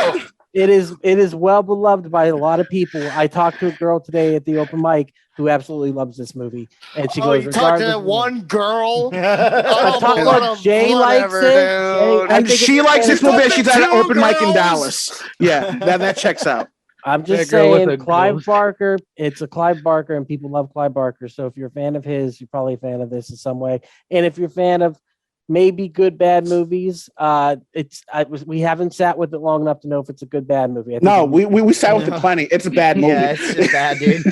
Speaker 2: It is well beloved by a lot of people. I talked to a girl today at the open mic who absolutely loves this movie, and she goes,
Speaker 5: you talked to
Speaker 2: regardless.
Speaker 5: one girl.
Speaker 2: I talked about Jay likes it. Jay,
Speaker 6: And she likes it so bad she's at an
Speaker 5: Two
Speaker 6: open mic in
Speaker 5: girls.
Speaker 6: Dallas. Yeah, that checks out.
Speaker 2: I'm just
Speaker 7: That girl with
Speaker 2: saying,
Speaker 7: the
Speaker 2: Clive
Speaker 7: ghost.
Speaker 2: Barker. It's a Clive Barker, and people love Clive Barker. So if you're a fan of his, you're probably a fan of this in some way. And if you're a fan of maybe good bad movies, we haven't sat with it long enough to know if it's a good bad movie.
Speaker 6: No, we sat with it plenty. It's a bad movie.
Speaker 8: Yeah, it's just bad, dude.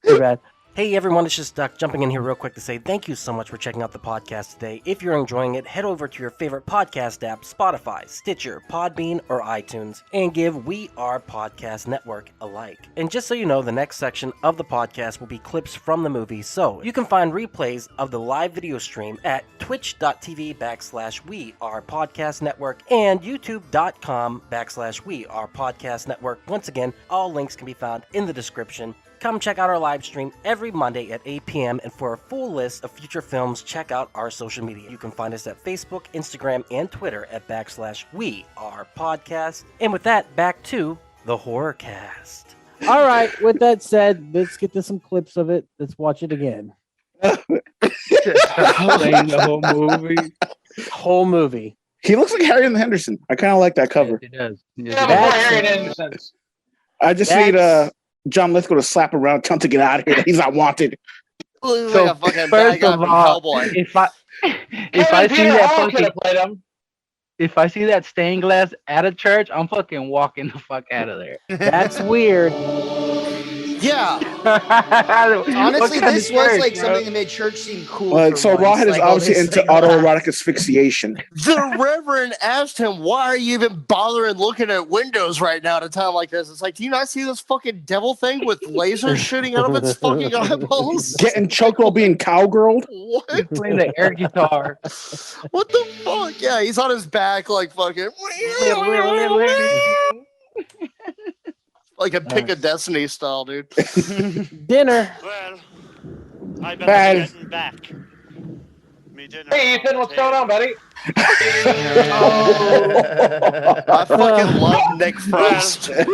Speaker 2: Too bad.
Speaker 1: Hey everyone, it's just Duck jumping in here real quick to say thank you so much for checking out the podcast today. If you're enjoying it, head over to your favorite podcast app, Spotify, Stitcher, Podbean, or iTunes, and give We Are Podcast Network a like. And just so you know, the next section of the podcast will be clips from the movie, so you can find replays of the live video stream at twitch.tv/We Are Podcast Network and youtube.com/We Are Podcast Network. Once again, all links can be found in the description. Come check out our live stream every Monday at 8 p.m. And for a full list of future films, check out our social media. You can find us at Facebook, Instagram, and Twitter at /We Are Podcast. And with that, back to the Horrorcast.
Speaker 2: All right. With that said, let's get to some clips of it. Let's watch it again.
Speaker 7: Playing the whole movie.
Speaker 2: Whole movie.
Speaker 6: He looks like Harry and the Henderson. I kind of like that cover.
Speaker 7: It does.
Speaker 4: Yeah,
Speaker 2: That's-
Speaker 4: before Harry Anderson's.
Speaker 6: I just need John Lithgow to slap around, tell him to get out of here. He's not wanted.
Speaker 5: Looks
Speaker 7: So,
Speaker 5: like a fucking
Speaker 7: first
Speaker 5: bad guy
Speaker 7: of
Speaker 5: from
Speaker 7: all,
Speaker 5: Hellboy.
Speaker 7: if I see
Speaker 4: Peter
Speaker 7: that
Speaker 4: Hall could
Speaker 7: fucking
Speaker 4: have played him.
Speaker 7: if I see that stained glass at a church, I'm fucking walking the fuck out of there.
Speaker 2: That's weird.
Speaker 5: Yeah,
Speaker 8: Honestly,
Speaker 7: What kind of
Speaker 8: this was
Speaker 7: church,
Speaker 8: like
Speaker 7: bro?
Speaker 8: something that made church seem cool.
Speaker 6: Like,
Speaker 8: for
Speaker 6: so
Speaker 8: once.
Speaker 6: Rawhead is
Speaker 8: Like, all
Speaker 6: obviously
Speaker 8: this
Speaker 6: into
Speaker 8: thing going on.
Speaker 6: autoerotic asphyxiation.
Speaker 5: the Reverend asked him, "Why are you even bothering looking at windows right now at a time like this?" It's like, do you not see this fucking devil thing with lasers shooting out of its fucking eyeballs?
Speaker 6: Getting choked while being cowgirled.
Speaker 5: What?
Speaker 7: Playing the air guitar.
Speaker 5: What the fuck? Yeah, he's on his back like fucking like a Pick of Destiny style, dude.
Speaker 2: Dinner.
Speaker 10: Well, I better
Speaker 6: Bad.
Speaker 10: be getting back. Me dinner.
Speaker 4: Hey, Ethan, what's going on, buddy?
Speaker 5: I fucking love Nick Frost.
Speaker 10: I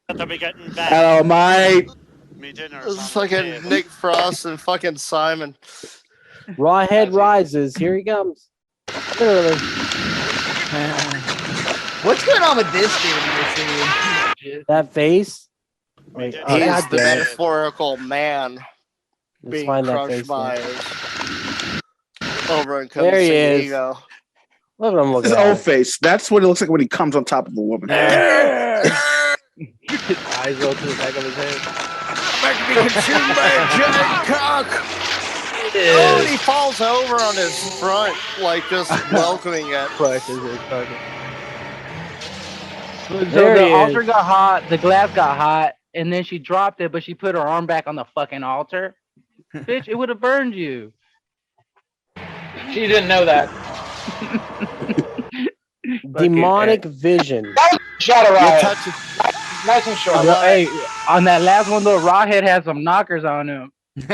Speaker 10: better be getting back.
Speaker 6: Hello, mate.
Speaker 10: Me dinner.
Speaker 5: This is fucking Nick Frost and fucking Simon.
Speaker 2: Rawhead rises. Here he comes. Literally.
Speaker 8: What's going on with this dude in this scene?
Speaker 2: That face. Wait,
Speaker 10: He's
Speaker 2: oh,
Speaker 5: He's
Speaker 2: God
Speaker 5: the
Speaker 2: damn it.
Speaker 5: metaphorical man
Speaker 2: Let's
Speaker 5: being
Speaker 2: find that
Speaker 5: crushed
Speaker 2: face.
Speaker 5: by
Speaker 2: now.
Speaker 5: his over-encompassing
Speaker 2: There he is.
Speaker 5: ego.
Speaker 2: Look at him
Speaker 6: His
Speaker 2: looking
Speaker 6: old
Speaker 2: at.
Speaker 6: face. That's what it looks like when he comes on top of a woman.
Speaker 7: His eyes roll to the back of his head.
Speaker 5: About to be consumed by a giant cock. Oh, and he falls over on his front, like just welcoming it.
Speaker 7: Crushes his fucking. So
Speaker 2: There
Speaker 7: the
Speaker 2: he
Speaker 7: altar
Speaker 2: is.
Speaker 7: got hot, the glass got hot, and then she dropped it, but she put her arm back on the fucking altar. Bitch, it would have burned you.
Speaker 4: She didn't know that.
Speaker 2: Demonic vision.
Speaker 4: Shot her
Speaker 5: You
Speaker 4: right.
Speaker 5: touch it.
Speaker 4: Nice and short.
Speaker 7: Hey, on that last one, though, Rawhead had some knockers on him.
Speaker 4: He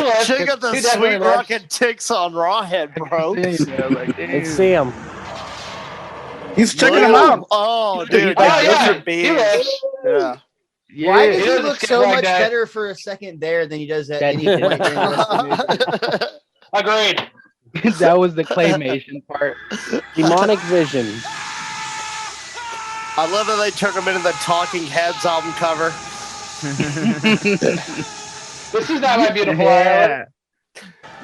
Speaker 4: lives.
Speaker 5: Check out the
Speaker 4: He definitely
Speaker 5: sweet
Speaker 4: lives.
Speaker 5: rocket ticks on Rawhead, bro.
Speaker 7: Yeah, like,
Speaker 2: Let's see him.
Speaker 6: He's checking him out.
Speaker 5: Oh, dude.
Speaker 4: Oh,
Speaker 5: those
Speaker 4: yeah.
Speaker 5: are
Speaker 4: He
Speaker 5: beams.
Speaker 4: lives.
Speaker 5: Yeah.
Speaker 7: yeah.
Speaker 8: Why
Speaker 4: He
Speaker 8: does he
Speaker 4: doesn't
Speaker 8: look
Speaker 4: skip
Speaker 8: so
Speaker 4: like
Speaker 8: much
Speaker 4: that.
Speaker 8: better for a second there than he does at
Speaker 7: That-
Speaker 8: any point during the rest of the movie?
Speaker 4: Agreed.
Speaker 7: That was the claymation part.
Speaker 2: Demonic vision.
Speaker 5: I love that they took him into the Talking Heads album cover.
Speaker 4: This is not my beautiful island.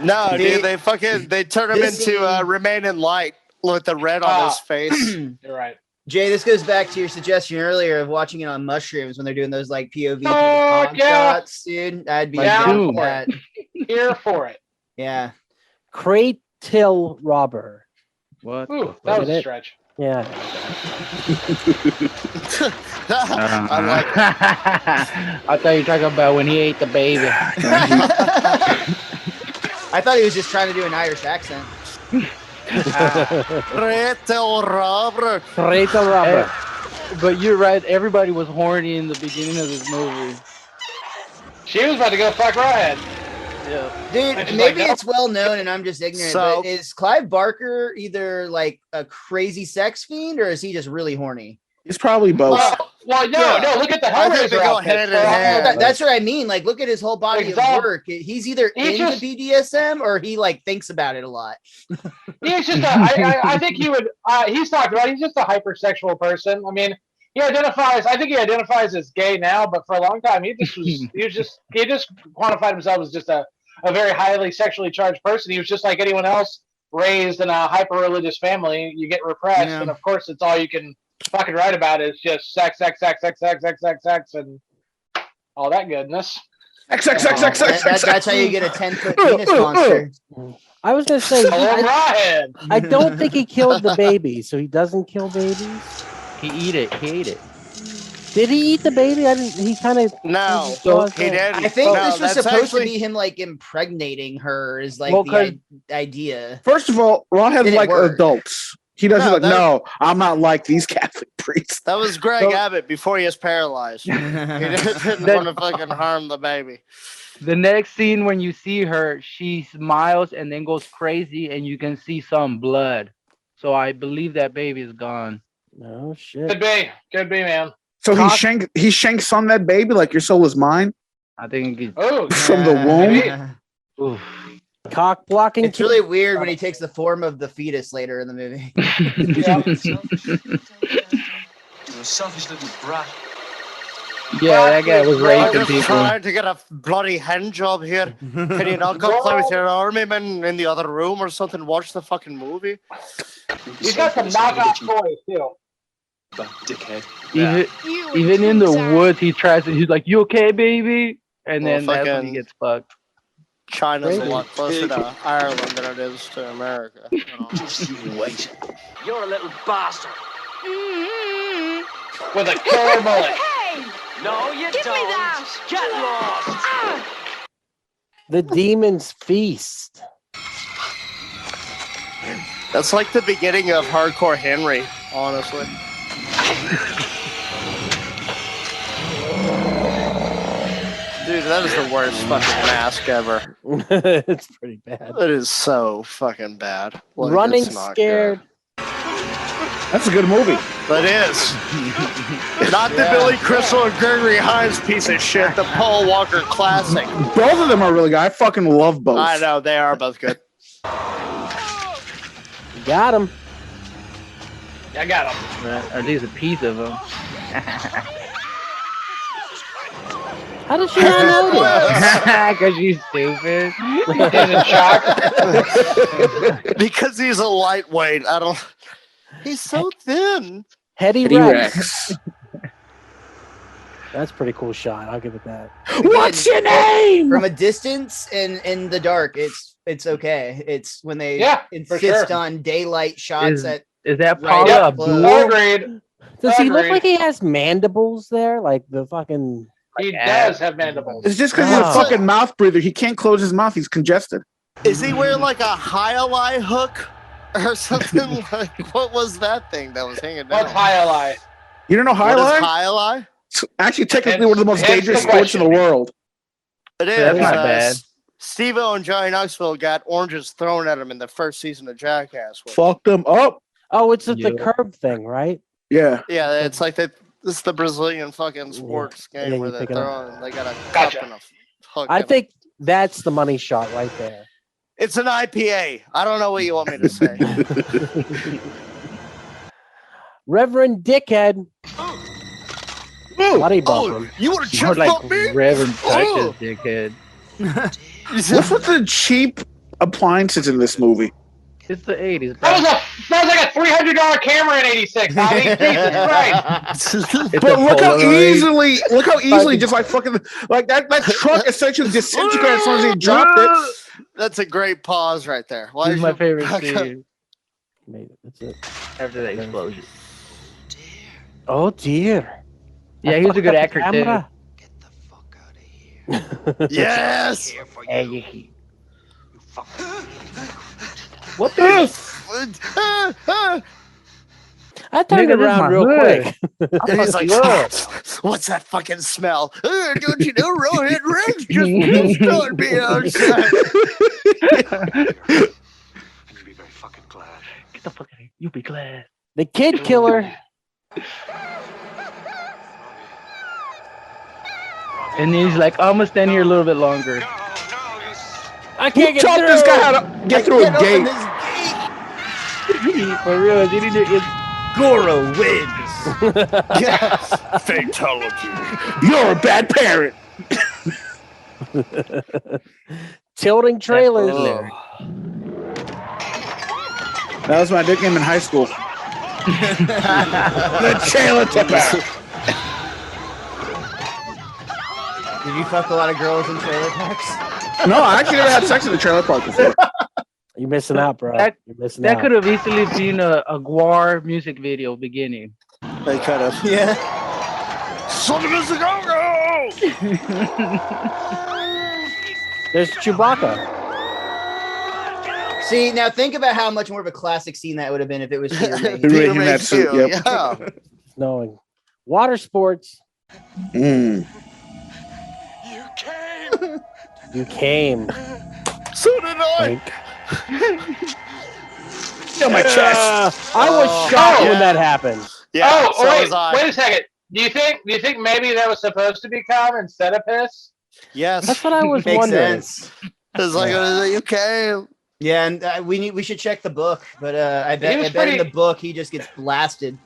Speaker 5: No,
Speaker 8: He-
Speaker 5: dude, they turned him
Speaker 8: this
Speaker 5: into
Speaker 8: scene-
Speaker 5: Remain in Light with the red on his face.
Speaker 4: You're right.
Speaker 8: Jay, this goes back to your suggestion earlier of watching it on mushrooms when they're doing those like POV
Speaker 4: Oh,
Speaker 8: palm
Speaker 4: yeah.
Speaker 8: shots, dude. I'd be
Speaker 4: Yeah.
Speaker 8: down for that.
Speaker 4: Here for it.
Speaker 8: Yeah.
Speaker 2: Crate till robber.
Speaker 7: What?
Speaker 4: Ooh, that was
Speaker 2: Look
Speaker 4: a
Speaker 2: at it.
Speaker 4: stretch.
Speaker 2: Yeah.
Speaker 5: I like it.
Speaker 7: I thought you were talking about when he ate the baby.
Speaker 8: I thought he was just trying to do an Irish accent.
Speaker 5: Reto Robert.
Speaker 2: Crate till robber.
Speaker 7: But you're right. Everybody was horny in the beginning of this movie.
Speaker 4: She was about to go fuck Rawhead.
Speaker 8: Dude, maybe it's well known and I'm just ignorant, but is Clive Barker either like a crazy sex fiend or is he just really horny?
Speaker 6: He's probably both.
Speaker 4: Well, no, look at the Hellraiser outfit.
Speaker 8: That's what I mean. Like, look at his whole body of work. He's either into BDSM or he like thinks about it a lot.
Speaker 4: He's just I think he would. He's talked about. He's just a hypersexual person. I mean, I think he identifies as gay now, but for a long time he just quantified himself as just a very highly sexually charged person. He was just like anyone else raised in a hyper religious family. You get repressed, and of course, it's all you can fucking write about is just sex, and all that goodness.
Speaker 8: That's how you get a 10-foot penis monster.
Speaker 2: I was gonna say,
Speaker 4: Rawhead.
Speaker 2: I don't think he killed the baby, so he doesn't kill babies.
Speaker 7: He ate it.
Speaker 2: Did he eat the baby? He kind of
Speaker 5: no. He didn't.
Speaker 8: I think this was supposed to be him like impregnating her. Is like the idea.
Speaker 6: First of all, Rawhead's like adults. He doesn't I'm not like these Catholic priests.
Speaker 5: That was Greg Abbott before he was paralyzed. He didn't want to fucking harm the baby.
Speaker 7: The next scene when you see her, she smiles and then goes crazy and you can see some blood. So I believe that baby is gone.
Speaker 2: Oh shit.
Speaker 4: Could be, man.
Speaker 6: So he shanks on that baby like your soul is mine?
Speaker 7: I think
Speaker 6: from the womb.
Speaker 2: Oof. Cock blocking.
Speaker 8: It's really weird when he takes the form of the fetus later in the movie.
Speaker 3: You're a selfish little brat.
Speaker 7: Yeah, that guy was raping people.
Speaker 5: Trying to get a bloody hand job here. Can you not come play with your army men in the other room or something? Watch the fucking movie.
Speaker 4: He's got some knockoff toys too.
Speaker 3: Dickhead.
Speaker 7: Even in the woods, he tries to. He's like, "You okay, baby?" And then that's when he gets fucked.
Speaker 5: China's a lot closer to Ireland than it is to America.
Speaker 3: Just you wait.
Speaker 11: You're a little bastard.
Speaker 4: With a killer bullet.
Speaker 11: Hey! No, you
Speaker 12: Give
Speaker 11: don't.
Speaker 12: Me that.
Speaker 11: Get lost.
Speaker 2: The Demon's Feast.
Speaker 5: That's like the beginning of Hardcore Henry, honestly. Dude, that is the worst fucking mask ever.
Speaker 2: It's pretty bad.
Speaker 5: It is so fucking bad. Like,
Speaker 2: Running Scared.
Speaker 5: Good.
Speaker 6: That's a good movie.
Speaker 5: That is. Not the Billy Crystal and Gregory Hines piece of shit, the Paul Walker classic.
Speaker 6: Both of them are really good. I fucking love both.
Speaker 5: I know, they are both good.
Speaker 2: Got him.
Speaker 4: I got him.
Speaker 7: Or at least a piece of him.
Speaker 2: How did she not know this?
Speaker 7: Because she's stupid.
Speaker 4: He's in shock.
Speaker 5: Because he's a lightweight. He's so thin.
Speaker 2: Heady Rex. That's a pretty cool shot. I'll give it that.
Speaker 6: What's your name?
Speaker 8: From a distance and in the dark, it's okay. It's when they insist on daylight shots
Speaker 7: Is that Paula Abdul?
Speaker 4: Agreed.
Speaker 2: Does he look like he has mandibles there? Like the fucking...
Speaker 4: He does have mandibles.
Speaker 6: It's just because he's a fucking mouth breather. He can't close his mouth. He's congested.
Speaker 5: Is he wearing like a high-ally hook or something? Like, what was that thing that was hanging down?
Speaker 4: What's high-ally?
Speaker 6: You don't know
Speaker 5: What is
Speaker 6: high-lie?
Speaker 5: high-ally?
Speaker 6: It's actually technically one of the most dangerous sports in the world.
Speaker 5: It is.
Speaker 7: That's not bad.
Speaker 5: Steve-O and Johnny Knoxville got oranges thrown at him in the first season of Jackass.
Speaker 6: Fucked them up.
Speaker 2: Oh, it's the curb thing, right?
Speaker 6: Yeah.
Speaker 5: Yeah, it's like that. This is the Brazilian fucking sports game where they throw and they got a cup and a hook.
Speaker 2: I think that's the money shot right there.
Speaker 5: It's an IPA. I don't know what you want me to say.
Speaker 2: Reverend Dickhead. Bloody bump.
Speaker 5: You want to
Speaker 7: More
Speaker 5: chest
Speaker 7: like
Speaker 5: bump me?
Speaker 7: Reverend Texas, dickhead.
Speaker 6: What's with the cheap appliances in this movie?
Speaker 7: It's the 80s, bro.
Speaker 4: That was like a $300 camera in '86. I mean, Jesus Christ.
Speaker 6: But look how easily, just like fucking, like that truck essentially disintegrated as soon as he dropped it.
Speaker 5: That's a great pause right there.
Speaker 7: This is my favorite scene.
Speaker 2: That's it.
Speaker 7: After that explosion.
Speaker 2: Oh dear.
Speaker 7: Yeah, he was a good actor too.
Speaker 3: Get the fuck out of here.
Speaker 5: Yes.
Speaker 7: Hey, you
Speaker 3: fuck.
Speaker 7: what the?
Speaker 2: I turned
Speaker 7: Nigga, this
Speaker 2: around
Speaker 7: my
Speaker 2: real
Speaker 7: hood.
Speaker 2: quick.
Speaker 5: And he's like, What's that fucking smell? Don't you know Rawhead Rex just started me outside?
Speaker 11: You'd be very fucking glad.
Speaker 7: Get the fuck out of here. You'll be glad.
Speaker 2: The kid killer.
Speaker 7: And then he's like, I'm gonna stand here a little bit longer.
Speaker 2: I can't get
Speaker 6: Taught
Speaker 2: through.
Speaker 6: this guy how to get through a gate.
Speaker 7: For real, it's
Speaker 8: Goro wins.
Speaker 5: Yes. Fatality.
Speaker 6: You're a bad parent.
Speaker 2: Tilting trailers.
Speaker 6: That was my nickname in high school. The trailer tipper.
Speaker 8: Did you fuck a lot of girls in trailer parks?
Speaker 6: No, I actually never had sex in a trailer park before.
Speaker 2: You're missing out, bro.
Speaker 7: That-
Speaker 2: You're missing
Speaker 7: That
Speaker 2: out.
Speaker 7: could have easily been a Guar music video beginning.
Speaker 5: They could have.
Speaker 8: Yeah.
Speaker 5: Son of a go-go!
Speaker 2: There's Chewbacca.
Speaker 8: See, now think about how much more of a classic scene that would have been if it was Peter Mayhew.
Speaker 6: Peter Mayhew in that suit, yep.
Speaker 5: Yeah.
Speaker 2: Knowing water sports.
Speaker 6: Mm.
Speaker 2: You came.
Speaker 5: So did I.
Speaker 6: Feel my chest.
Speaker 2: I was shocked when
Speaker 5: yeah.
Speaker 2: that happened.
Speaker 5: Yeah, so
Speaker 4: wait,
Speaker 5: was I.
Speaker 4: wait a second. Do you think maybe that was supposed to be cum instead of piss?
Speaker 5: Yes.
Speaker 2: That's what I was
Speaker 8: Makes
Speaker 2: wondering.
Speaker 8: sense.
Speaker 5: It's like, you came.
Speaker 8: Yeah, and we should check the book, but I
Speaker 4: He was
Speaker 8: bet in
Speaker 4: pretty-
Speaker 8: the book he just gets blasted.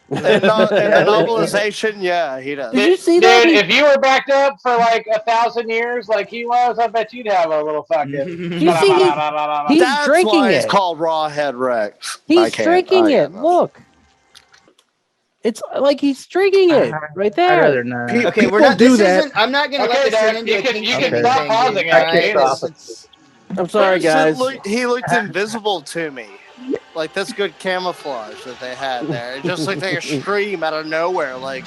Speaker 5: In the novelization, yeah, he does.
Speaker 2: Did you see
Speaker 4: Dude,
Speaker 2: that?
Speaker 4: if you were backed up for like 1,000 years like he was, I bet you'd have a little fucking.
Speaker 2: You see, he's
Speaker 5: That's
Speaker 2: drinking
Speaker 5: why it's
Speaker 2: it.
Speaker 5: called Rawhead Rex. I
Speaker 2: He's
Speaker 5: can't-
Speaker 2: drinking
Speaker 5: I
Speaker 2: it.
Speaker 5: can't.
Speaker 2: Look. It's like he's drinking it right
Speaker 7: I'd
Speaker 2: there.
Speaker 7: rather not.
Speaker 8: Okay,
Speaker 6: People
Speaker 8: we're not.
Speaker 6: do
Speaker 8: This
Speaker 6: that.
Speaker 8: isn't. I'm not gonna
Speaker 4: Okay,
Speaker 8: let this turn
Speaker 4: Dad,
Speaker 8: into
Speaker 4: you
Speaker 8: a
Speaker 4: can-
Speaker 8: kinky
Speaker 4: you
Speaker 8: thing.
Speaker 4: can stop pausing
Speaker 8: dude.
Speaker 4: it.
Speaker 8: Alright,
Speaker 4: Okay,
Speaker 8: it's-
Speaker 2: I'm sorry, guys.
Speaker 5: He looked invisible to me. Like, that's good camouflage that they had there. It just looked like a stream out of nowhere. Like,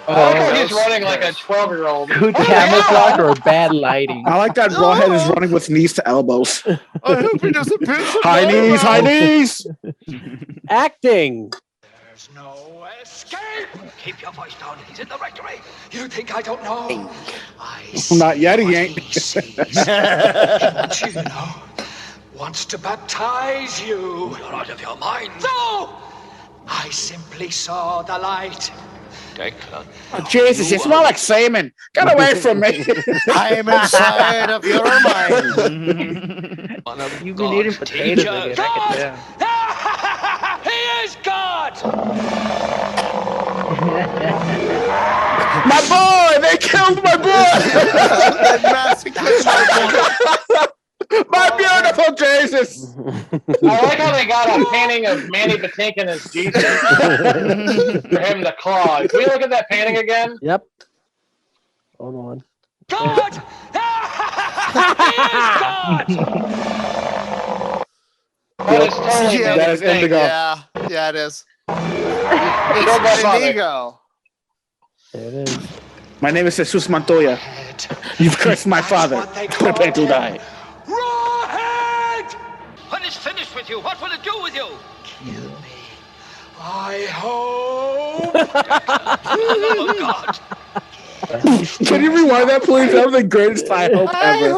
Speaker 4: I like how he's running like a 12-year-old.
Speaker 7: Good camouflage or bad lighting?
Speaker 6: I like that Rawhead is running with knees to elbows.
Speaker 5: I hope he doesn't piss
Speaker 6: High knees, high knees.
Speaker 2: Acting.
Speaker 11: There's no escape. Keep your voice down. He's in the rectory. You think I don't know? I see
Speaker 6: Not yet, he
Speaker 11: what
Speaker 6: ain't.
Speaker 11: he sees. He, you know, wants to baptize you. You're out of your mind. No! I simply saw the light. Declan.
Speaker 6: Jesus, you smell like semen. Get away from me.
Speaker 5: I am inside of your mind.
Speaker 11: One of
Speaker 7: You've been
Speaker 11: God's
Speaker 7: eating potatoes
Speaker 11: teachers.
Speaker 7: again. I can tell.
Speaker 11: He is God!
Speaker 6: My boy, they killed my boy.
Speaker 5: That massacred my boy.
Speaker 6: My beautiful Jesus.
Speaker 4: I like how they got a painting of Manny Patinkin as Jesus for him to claw. Can we look at that painting again?
Speaker 2: Yep. Hold on.
Speaker 11: God! He is God!
Speaker 4: That is totally
Speaker 5: Yeah,
Speaker 6: that is
Speaker 4: Manny Patinkin.
Speaker 6: indigo.
Speaker 5: Yeah, it is.
Speaker 4: Go
Speaker 5: It's
Speaker 4: Godfather.
Speaker 5: Indigo.
Speaker 2: There it is.
Speaker 6: My name is Jesus Montoya. You've cursed my father. Prepare to die.
Speaker 11: Rawhead! When it's finished with you, what will it do with you? Kill me. I hope. For the love of God.
Speaker 6: Can you rewind that, please? That was the greatest I hope ever.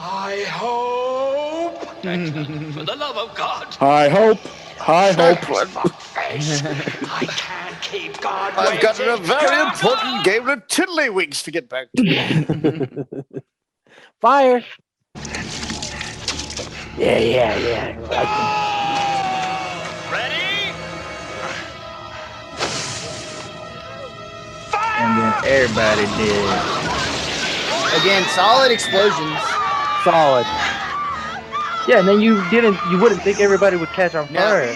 Speaker 11: I hope. For the love of God.
Speaker 6: I hope. I hope.
Speaker 11: Face. I can't keep God
Speaker 5: I've got a
Speaker 11: waiting.
Speaker 5: very
Speaker 11: Come
Speaker 5: important
Speaker 11: on.
Speaker 5: game of Tiddlywinks to get back to.
Speaker 2: Fire. Yeah.
Speaker 11: Ready?
Speaker 7: And then everybody did.
Speaker 8: Again, solid explosions.
Speaker 2: Solid.
Speaker 7: Yeah, and then you wouldn't think everybody would catch on
Speaker 8: No.
Speaker 7: fire.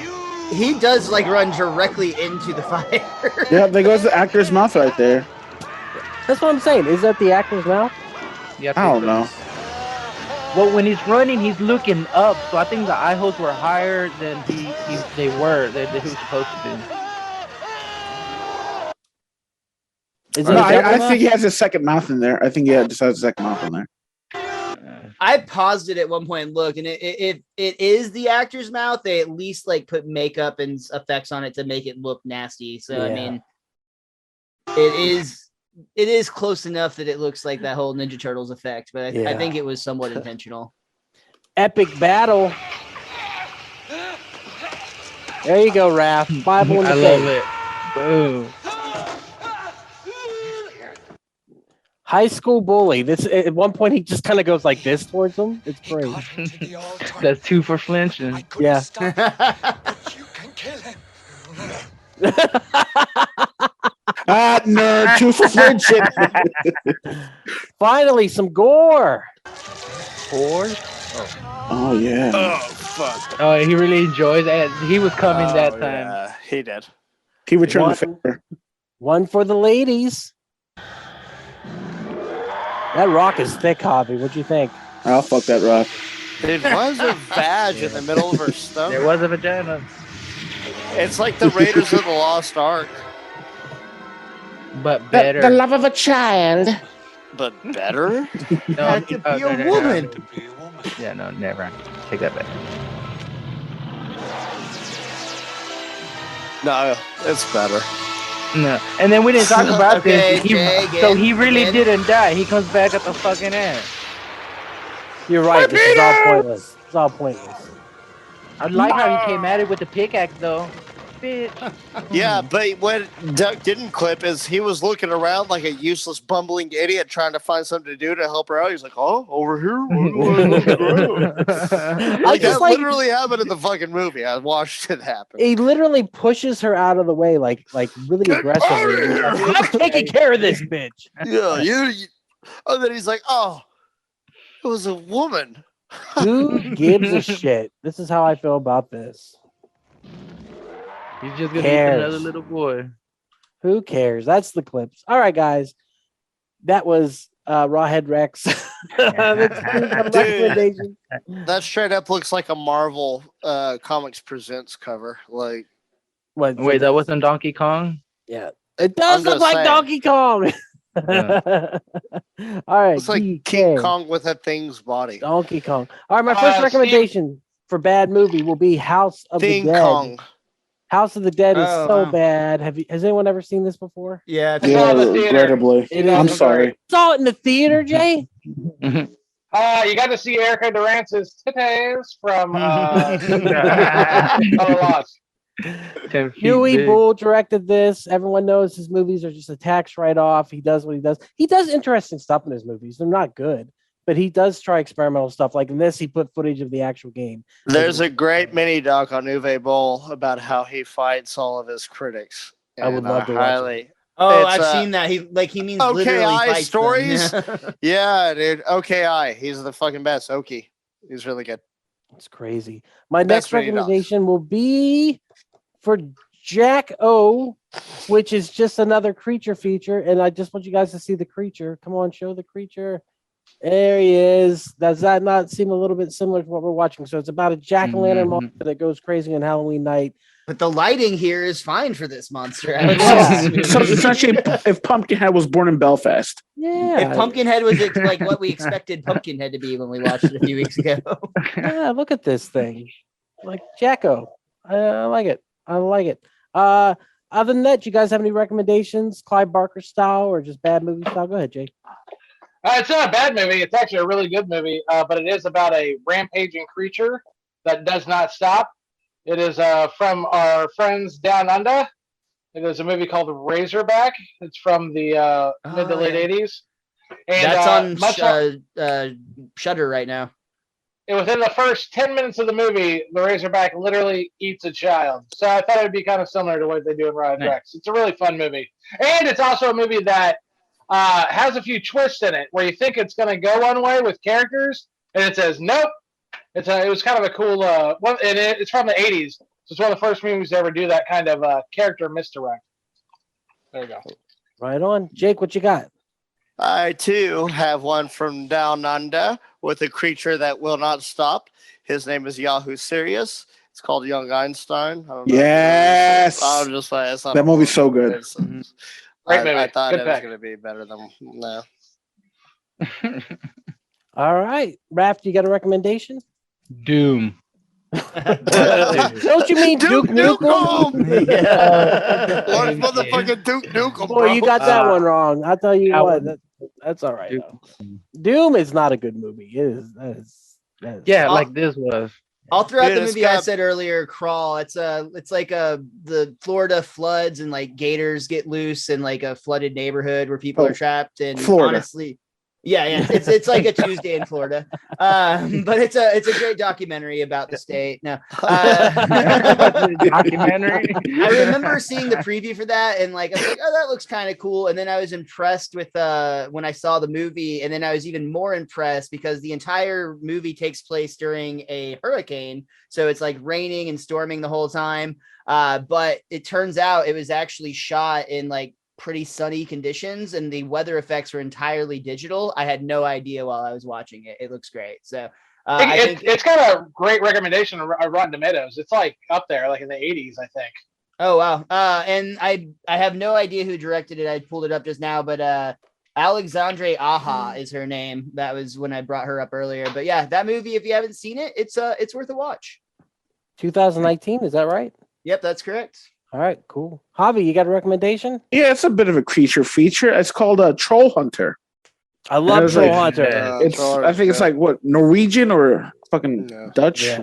Speaker 8: He does like run directly into the fire.
Speaker 6: Yeah, there goes the actor's mouth right there.
Speaker 2: That's what I'm saying. Is that the actor's mouth?
Speaker 7: Yeah,
Speaker 6: I don't know.
Speaker 7: Well, when he's running, he's looking up, so I think the eye holes were higher than they were supposed to be.
Speaker 2: Is it
Speaker 6: No,
Speaker 2: a double
Speaker 6: I
Speaker 2: mouth?
Speaker 6: think he has a second mouth in there. I think he just has a second mouth in there.
Speaker 8: I paused it at one point and looked, and it is the actor's mouth. They at least like put makeup and effects on it to make it look nasty. So I mean, it is close enough that it looks like that whole Ninja Turtles effect, but I think it was somewhat intentional.
Speaker 2: Epic battle. There you go, Raph. Bible in the
Speaker 7: I love it. Boom.
Speaker 2: High school bully. This at one point he just kind of goes like this towards him. It's great.
Speaker 7: That's 2 for flinching.
Speaker 2: Yeah.
Speaker 11: But you can kill him.
Speaker 6: Nerd, 2 for flinching.
Speaker 2: Finally, some gore.
Speaker 7: Gore?
Speaker 6: Oh yeah.
Speaker 5: Oh fuck.
Speaker 7: Oh, he really enjoys it. He was coming that time.
Speaker 5: Yeah, he did.
Speaker 6: He returned the favor.
Speaker 2: One for the ladies. That rock is thick, Javi. What'd you think?
Speaker 6: I'll fuck that rock.
Speaker 5: It was a badge in the middle of her stomach.
Speaker 7: There was a vagina.
Speaker 5: It's like the Raiders of the Lost Ark.
Speaker 7: But better.
Speaker 6: The love of a child.
Speaker 5: But better?
Speaker 7: No,
Speaker 8: Had to be a woman.
Speaker 7: Yeah, no, never. Take that back.
Speaker 5: No, it's better.
Speaker 7: No, and then we didn't talk about
Speaker 8: Okay,
Speaker 7: this.
Speaker 8: Jay,
Speaker 7: So
Speaker 8: again,
Speaker 7: he really
Speaker 8: again.
Speaker 7: didn't die. He comes back at the fucking end.
Speaker 2: You're right. This is all pointless. It's all pointless.
Speaker 7: I like how he came at it with the pickaxe, though. Bitch.
Speaker 5: Yeah, but what Doug didn't clip is he was looking around like a useless, bumbling idiot trying to find something to do to help her out. He's like, oh, over here? Like, that literally happened in the fucking movie. I watched it happen.
Speaker 2: He literally pushes her out of the way, like really aggressively. I'm taking care of this bitch.
Speaker 5: Yeah, you. And then he's like, oh, it was a woman.
Speaker 2: Who gives a shit? This is how I feel about this.
Speaker 7: He's just gonna
Speaker 2: Cares.
Speaker 7: eat another little boy.
Speaker 2: Who cares? That's the clips. All right, guys. That was Rawhead Rex. Recommendation.
Speaker 5: That straight up looks like a Marvel Comics Presents cover. Like,
Speaker 2: What?
Speaker 7: Wait, that wasn't Donkey Kong?
Speaker 2: Yeah, it does
Speaker 5: I'm
Speaker 2: look
Speaker 5: just
Speaker 2: like
Speaker 5: saying.
Speaker 2: Donkey Kong. All right,
Speaker 5: it's like
Speaker 2: DK.
Speaker 5: King Kong with a thing's body.
Speaker 2: Donkey Kong. All right, my first recommendation for bad movie will be House of
Speaker 5: King
Speaker 2: the Dead.
Speaker 5: Kong.
Speaker 2: House of the Dead is
Speaker 8: Oh,
Speaker 2: so
Speaker 8: wow.
Speaker 2: bad. Has anyone ever seen this before?
Speaker 8: Yeah, it's
Speaker 6: Yeah,
Speaker 4: in the theater.
Speaker 6: regrettably. I'm sorry.
Speaker 2: Saw it in the theater, Jay.
Speaker 4: You got to see Erica Durance's titties from Lost.
Speaker 2: Huey Bull directed this. Everyone knows his movies are just a tax write-off. He does what he does. He does interesting stuff in his movies. They're not good, but he does try experimental stuff. Like in this, he put footage of the actual game.
Speaker 5: There's a great mini doc on Uwe Boll about how he fights all of his critics.
Speaker 2: I would love to watch it.
Speaker 8: Oh,
Speaker 5: It's,
Speaker 8: I've seen that. He means literally
Speaker 5: OKI
Speaker 8: fights
Speaker 5: stories.
Speaker 8: them.
Speaker 5: Yeah, dude. OKI. He's the fucking best. Oki. He's really good.
Speaker 2: It's crazy. My
Speaker 5: Best
Speaker 2: next
Speaker 5: mini docs.
Speaker 2: recommendation will be for Jack O, which is just another creature feature. And I just want you guys to see the creature. Come on, show the creature. There he is. Does that not seem a little bit similar to what we're watching? So it's about a jack-o'-lantern monster that goes crazy on Halloween night.
Speaker 8: But the lighting here is fine for this monster.
Speaker 6: So essentially, if Pumpkinhead was born in Belfast.
Speaker 2: Yeah.
Speaker 8: If Pumpkinhead was like what we expected Pumpkinhead to be when we watched it a few weeks ago.
Speaker 2: Yeah, look at this thing. Like Jacko. I like it. I like it. Other than that, you guys have any recommendations? Clive Barker style or just bad movie style? Go ahead, Jake.
Speaker 4: It's not a bad movie. It's actually a really good movie, but it is about a rampaging creature that does not stop. It is from our friends Down Under. It is a movie called Razorback. It's from the mid to late 80s. And,
Speaker 8: That's on
Speaker 4: much
Speaker 8: Shudder right now.
Speaker 4: and within the first 10 minutes of the movie, the Razorback literally eats a child. So I thought it would be kind of similar to what they do in Rawhead Rex. It's a really fun movie. And it's also a movie that has a few twists in it where you think it's going to go one way with characters, and it says, nope. It was kind of a cool one, and it's from the 80s. So it's one of the first movies to ever do that kind of character misdirect. There you go.
Speaker 2: Right on. Jake, what you got?
Speaker 5: I too have one from Down Under with a creature that will not stop. His name is Yahoo Serious. It's called Young Einstein. I don't know.
Speaker 6: Yes.
Speaker 5: I'm just like, it's not
Speaker 6: That movie's so good.
Speaker 4: Great movie.
Speaker 5: I thought
Speaker 4: Good
Speaker 5: it was
Speaker 4: pick.
Speaker 5: going to be better than no.
Speaker 2: All right, Raph, you got a recommendation?
Speaker 7: Doom.
Speaker 2: Don't you mean Duke Nukem?
Speaker 5: Yeah. Large motherfucking Duke Nukem,
Speaker 2: Boy,
Speaker 5: bro.
Speaker 2: you got that one wrong. I'll tell you
Speaker 7: that
Speaker 2: what.
Speaker 7: one-
Speaker 2: That's all right. Though. Doom is not a good movie. It is. That is
Speaker 7: Yeah, like this was.
Speaker 8: All throughout
Speaker 5: Dude,
Speaker 8: the
Speaker 5: it's
Speaker 8: movie, I
Speaker 5: got-
Speaker 8: said earlier, Crawl. It's like the Florida floods and like gators get loose in like a flooded neighborhood where people are trapped. And
Speaker 6: Florida.
Speaker 8: honestly, yeah, it's like a Tuesday in Florida. But it's a great documentary about the state. No,
Speaker 7: Documentary.
Speaker 8: I remember seeing the preview for that and like I was like, oh, that looks kind of cool. And then I was impressed with when I saw the movie, and then I was even more impressed because the entire movie takes place during a hurricane. So it's like raining and storming the whole time. But it turns out it was actually shot in like pretty sunny conditions, and the weather effects were entirely digital. I had no idea while I was watching it. It looks great. So I think
Speaker 4: it's got a great recommendation on Rotten Tomatoes. It's like up there, like in the 80s, I think.
Speaker 8: Oh wow. And I have no idea who directed it. I pulled it up just now, but Alexandre Aja is her name. That was when I brought her up earlier. But yeah, that movie, if you haven't seen it, it's worth a watch.
Speaker 2: 2019. Is that right?
Speaker 8: Yep, that's correct.
Speaker 2: All right, cool. Javi, you got a recommendation?
Speaker 6: Yeah, it's a bit of a creature feature. It's called Troll Hunter.
Speaker 2: I love
Speaker 6: it's
Speaker 2: Troll
Speaker 6: like-
Speaker 2: Hunter.
Speaker 6: It's I think it's like what, Norwegian or fucking Dutch?
Speaker 2: Yeah.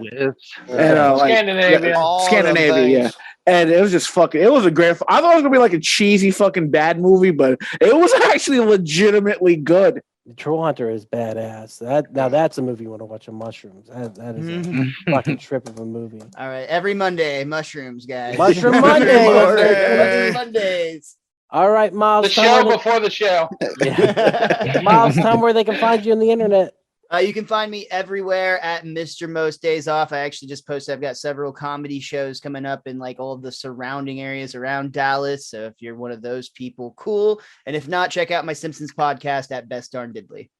Speaker 6: And like
Speaker 4: Scandinavia.
Speaker 5: All
Speaker 6: Scandinavia,
Speaker 5: them
Speaker 6: yeah.
Speaker 5: things.
Speaker 6: And it was just fucking. It was a great. I thought it was gonna be like a cheesy fucking bad movie, but it was actually legitimately good.
Speaker 2: Troll Hunter is badass. That's a movie you want to watch on mushrooms. That is a fucking trip of a movie.
Speaker 8: All right, every Monday, mushrooms, guys.
Speaker 2: Mushroom Monday.
Speaker 8: Monday. Mondays.
Speaker 2: All right, Miles.
Speaker 4: The
Speaker 2: tell
Speaker 4: show
Speaker 2: them where
Speaker 4: before the show.
Speaker 2: they- Miles, tell them where they can find you on the internet.
Speaker 8: You can find me everywhere at Mr. Most Days Off. I actually just posted, I've got several comedy shows coming up in like all of the surrounding areas around Dallas. So if you're one of those people, cool. And if not, check out my Simpsons podcast at Best Darn Diddley.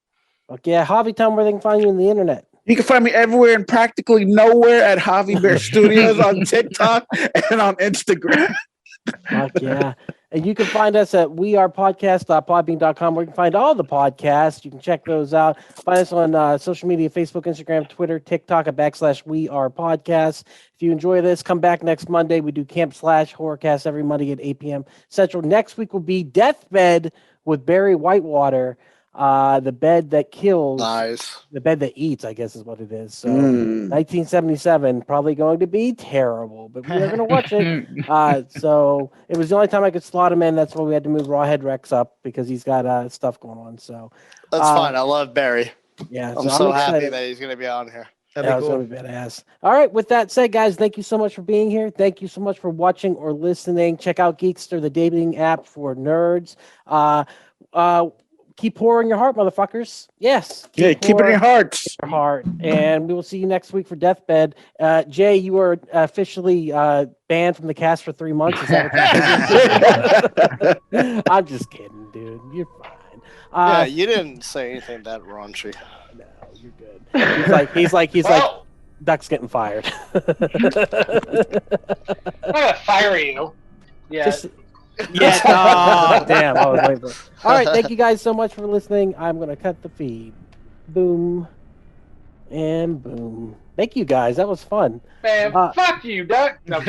Speaker 2: Okay, Javi, tell them where they can find you on the internet.
Speaker 6: You can find me everywhere and practically nowhere at Javi Bear Studios on TikTok and on Instagram.
Speaker 2: Fuck yeah. And you can find us at wearepodcast.podbean.com, where you can find all the podcasts. You can check those out. Find us on social media, Facebook, Instagram, Twitter, TikTok at /wearepodcast. If you enjoy this, come back next Monday. We do Camp Slash Horrorcast every Monday at 8 p.m. Central. Next week will be Deathbed with Barry Whitewater. The bed that kills.
Speaker 5: Nice.
Speaker 2: The bed that eats, I guess is what it is. So 1977, probably going to be terrible, but we are going to watch it. So it was the only time I could slot him in. That's why we had to move Rawhead Rex up, because he's got stuff going on. So
Speaker 5: That's fine. I love Barry.
Speaker 2: yeah,
Speaker 5: I'm so happy
Speaker 2: excited.
Speaker 5: that he's going to be on here.
Speaker 2: Yeah, it's gonna be badass. All right, with that said, guys, thank you so much for being here. Thank you so much for watching or listening. Check out Geekster, the dating app for nerds. Keep pouring your heart, motherfuckers. Yes.
Speaker 6: Keep it in your hearts.
Speaker 2: Your heart. And we will see you next week for Deathbed. Jay, you are officially banned from the cast for 3 months. Is that what you're I'm just kidding, dude. You're fine.
Speaker 5: Yeah, you didn't say anything that raunchy.
Speaker 2: No, you're good. He's like, Duck's getting fired.
Speaker 4: I'm gonna fire you. Yeah.
Speaker 2: Yeah. Oh, damn. I was waiting for it. All right. Thank you guys so much for listening. I'm going to cut the feed. Boom. And boom. Thank you guys. That was fun.
Speaker 4: Man, fuck you, Duck. No.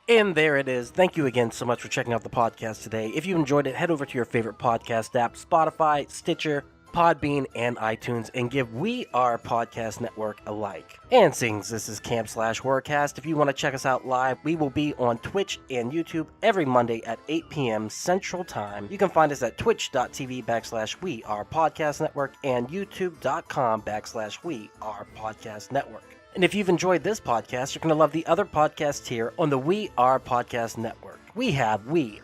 Speaker 1: And there it is. Thank you again so much for checking out the podcast today. If you enjoyed it, head over to your favorite podcast app, Spotify, Stitcher, Podbean, and iTunes, and give We Are Podcast Network a like. And since this is Camp Slash Horrorcast, if you want to check us out live, we will be on Twitch and YouTube every Monday at 8 p.m. Central Time. You can find us at twitch.tv /We Are Podcast Network and youtube.com /We Are Podcast Network. And if you've enjoyed this podcast, you're going to love the other podcasts here on the We Are Podcast Network. We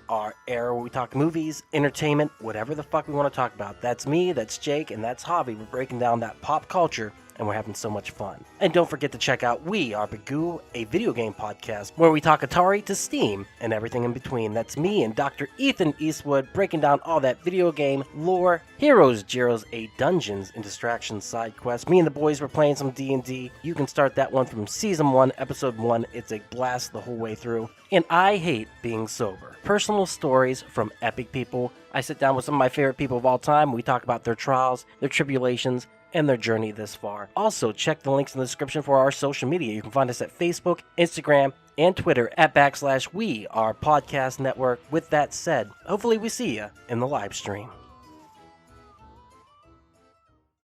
Speaker 1: are Air, where we talk movies, entertainment, whatever the fuck we want to talk about. That's me, that's Jake, and that's Javi. We're breaking down that pop culture and we're having so much fun. And don't forget to check out We Are Bagu, a video game podcast where we talk Atari to Steam and everything in between. That's me and Dr. Ethan Eastwood breaking down all that video game lore, heroes, Gyros, a dungeons and distractions side quest. Me and the boys were playing some D&D. You can start that one from Season 1, Episode 1. It's a blast the whole way through. And I hate being sober. Personal stories from epic people. I sit down with some of my favorite people of all time. We talk about their trials, their tribulations, and their journey this far. Also, check the links in the description for our social media. You can find us at Facebook, Instagram, and Twitter at /We Are Podcast Network. With that said, hopefully we see you in the live stream.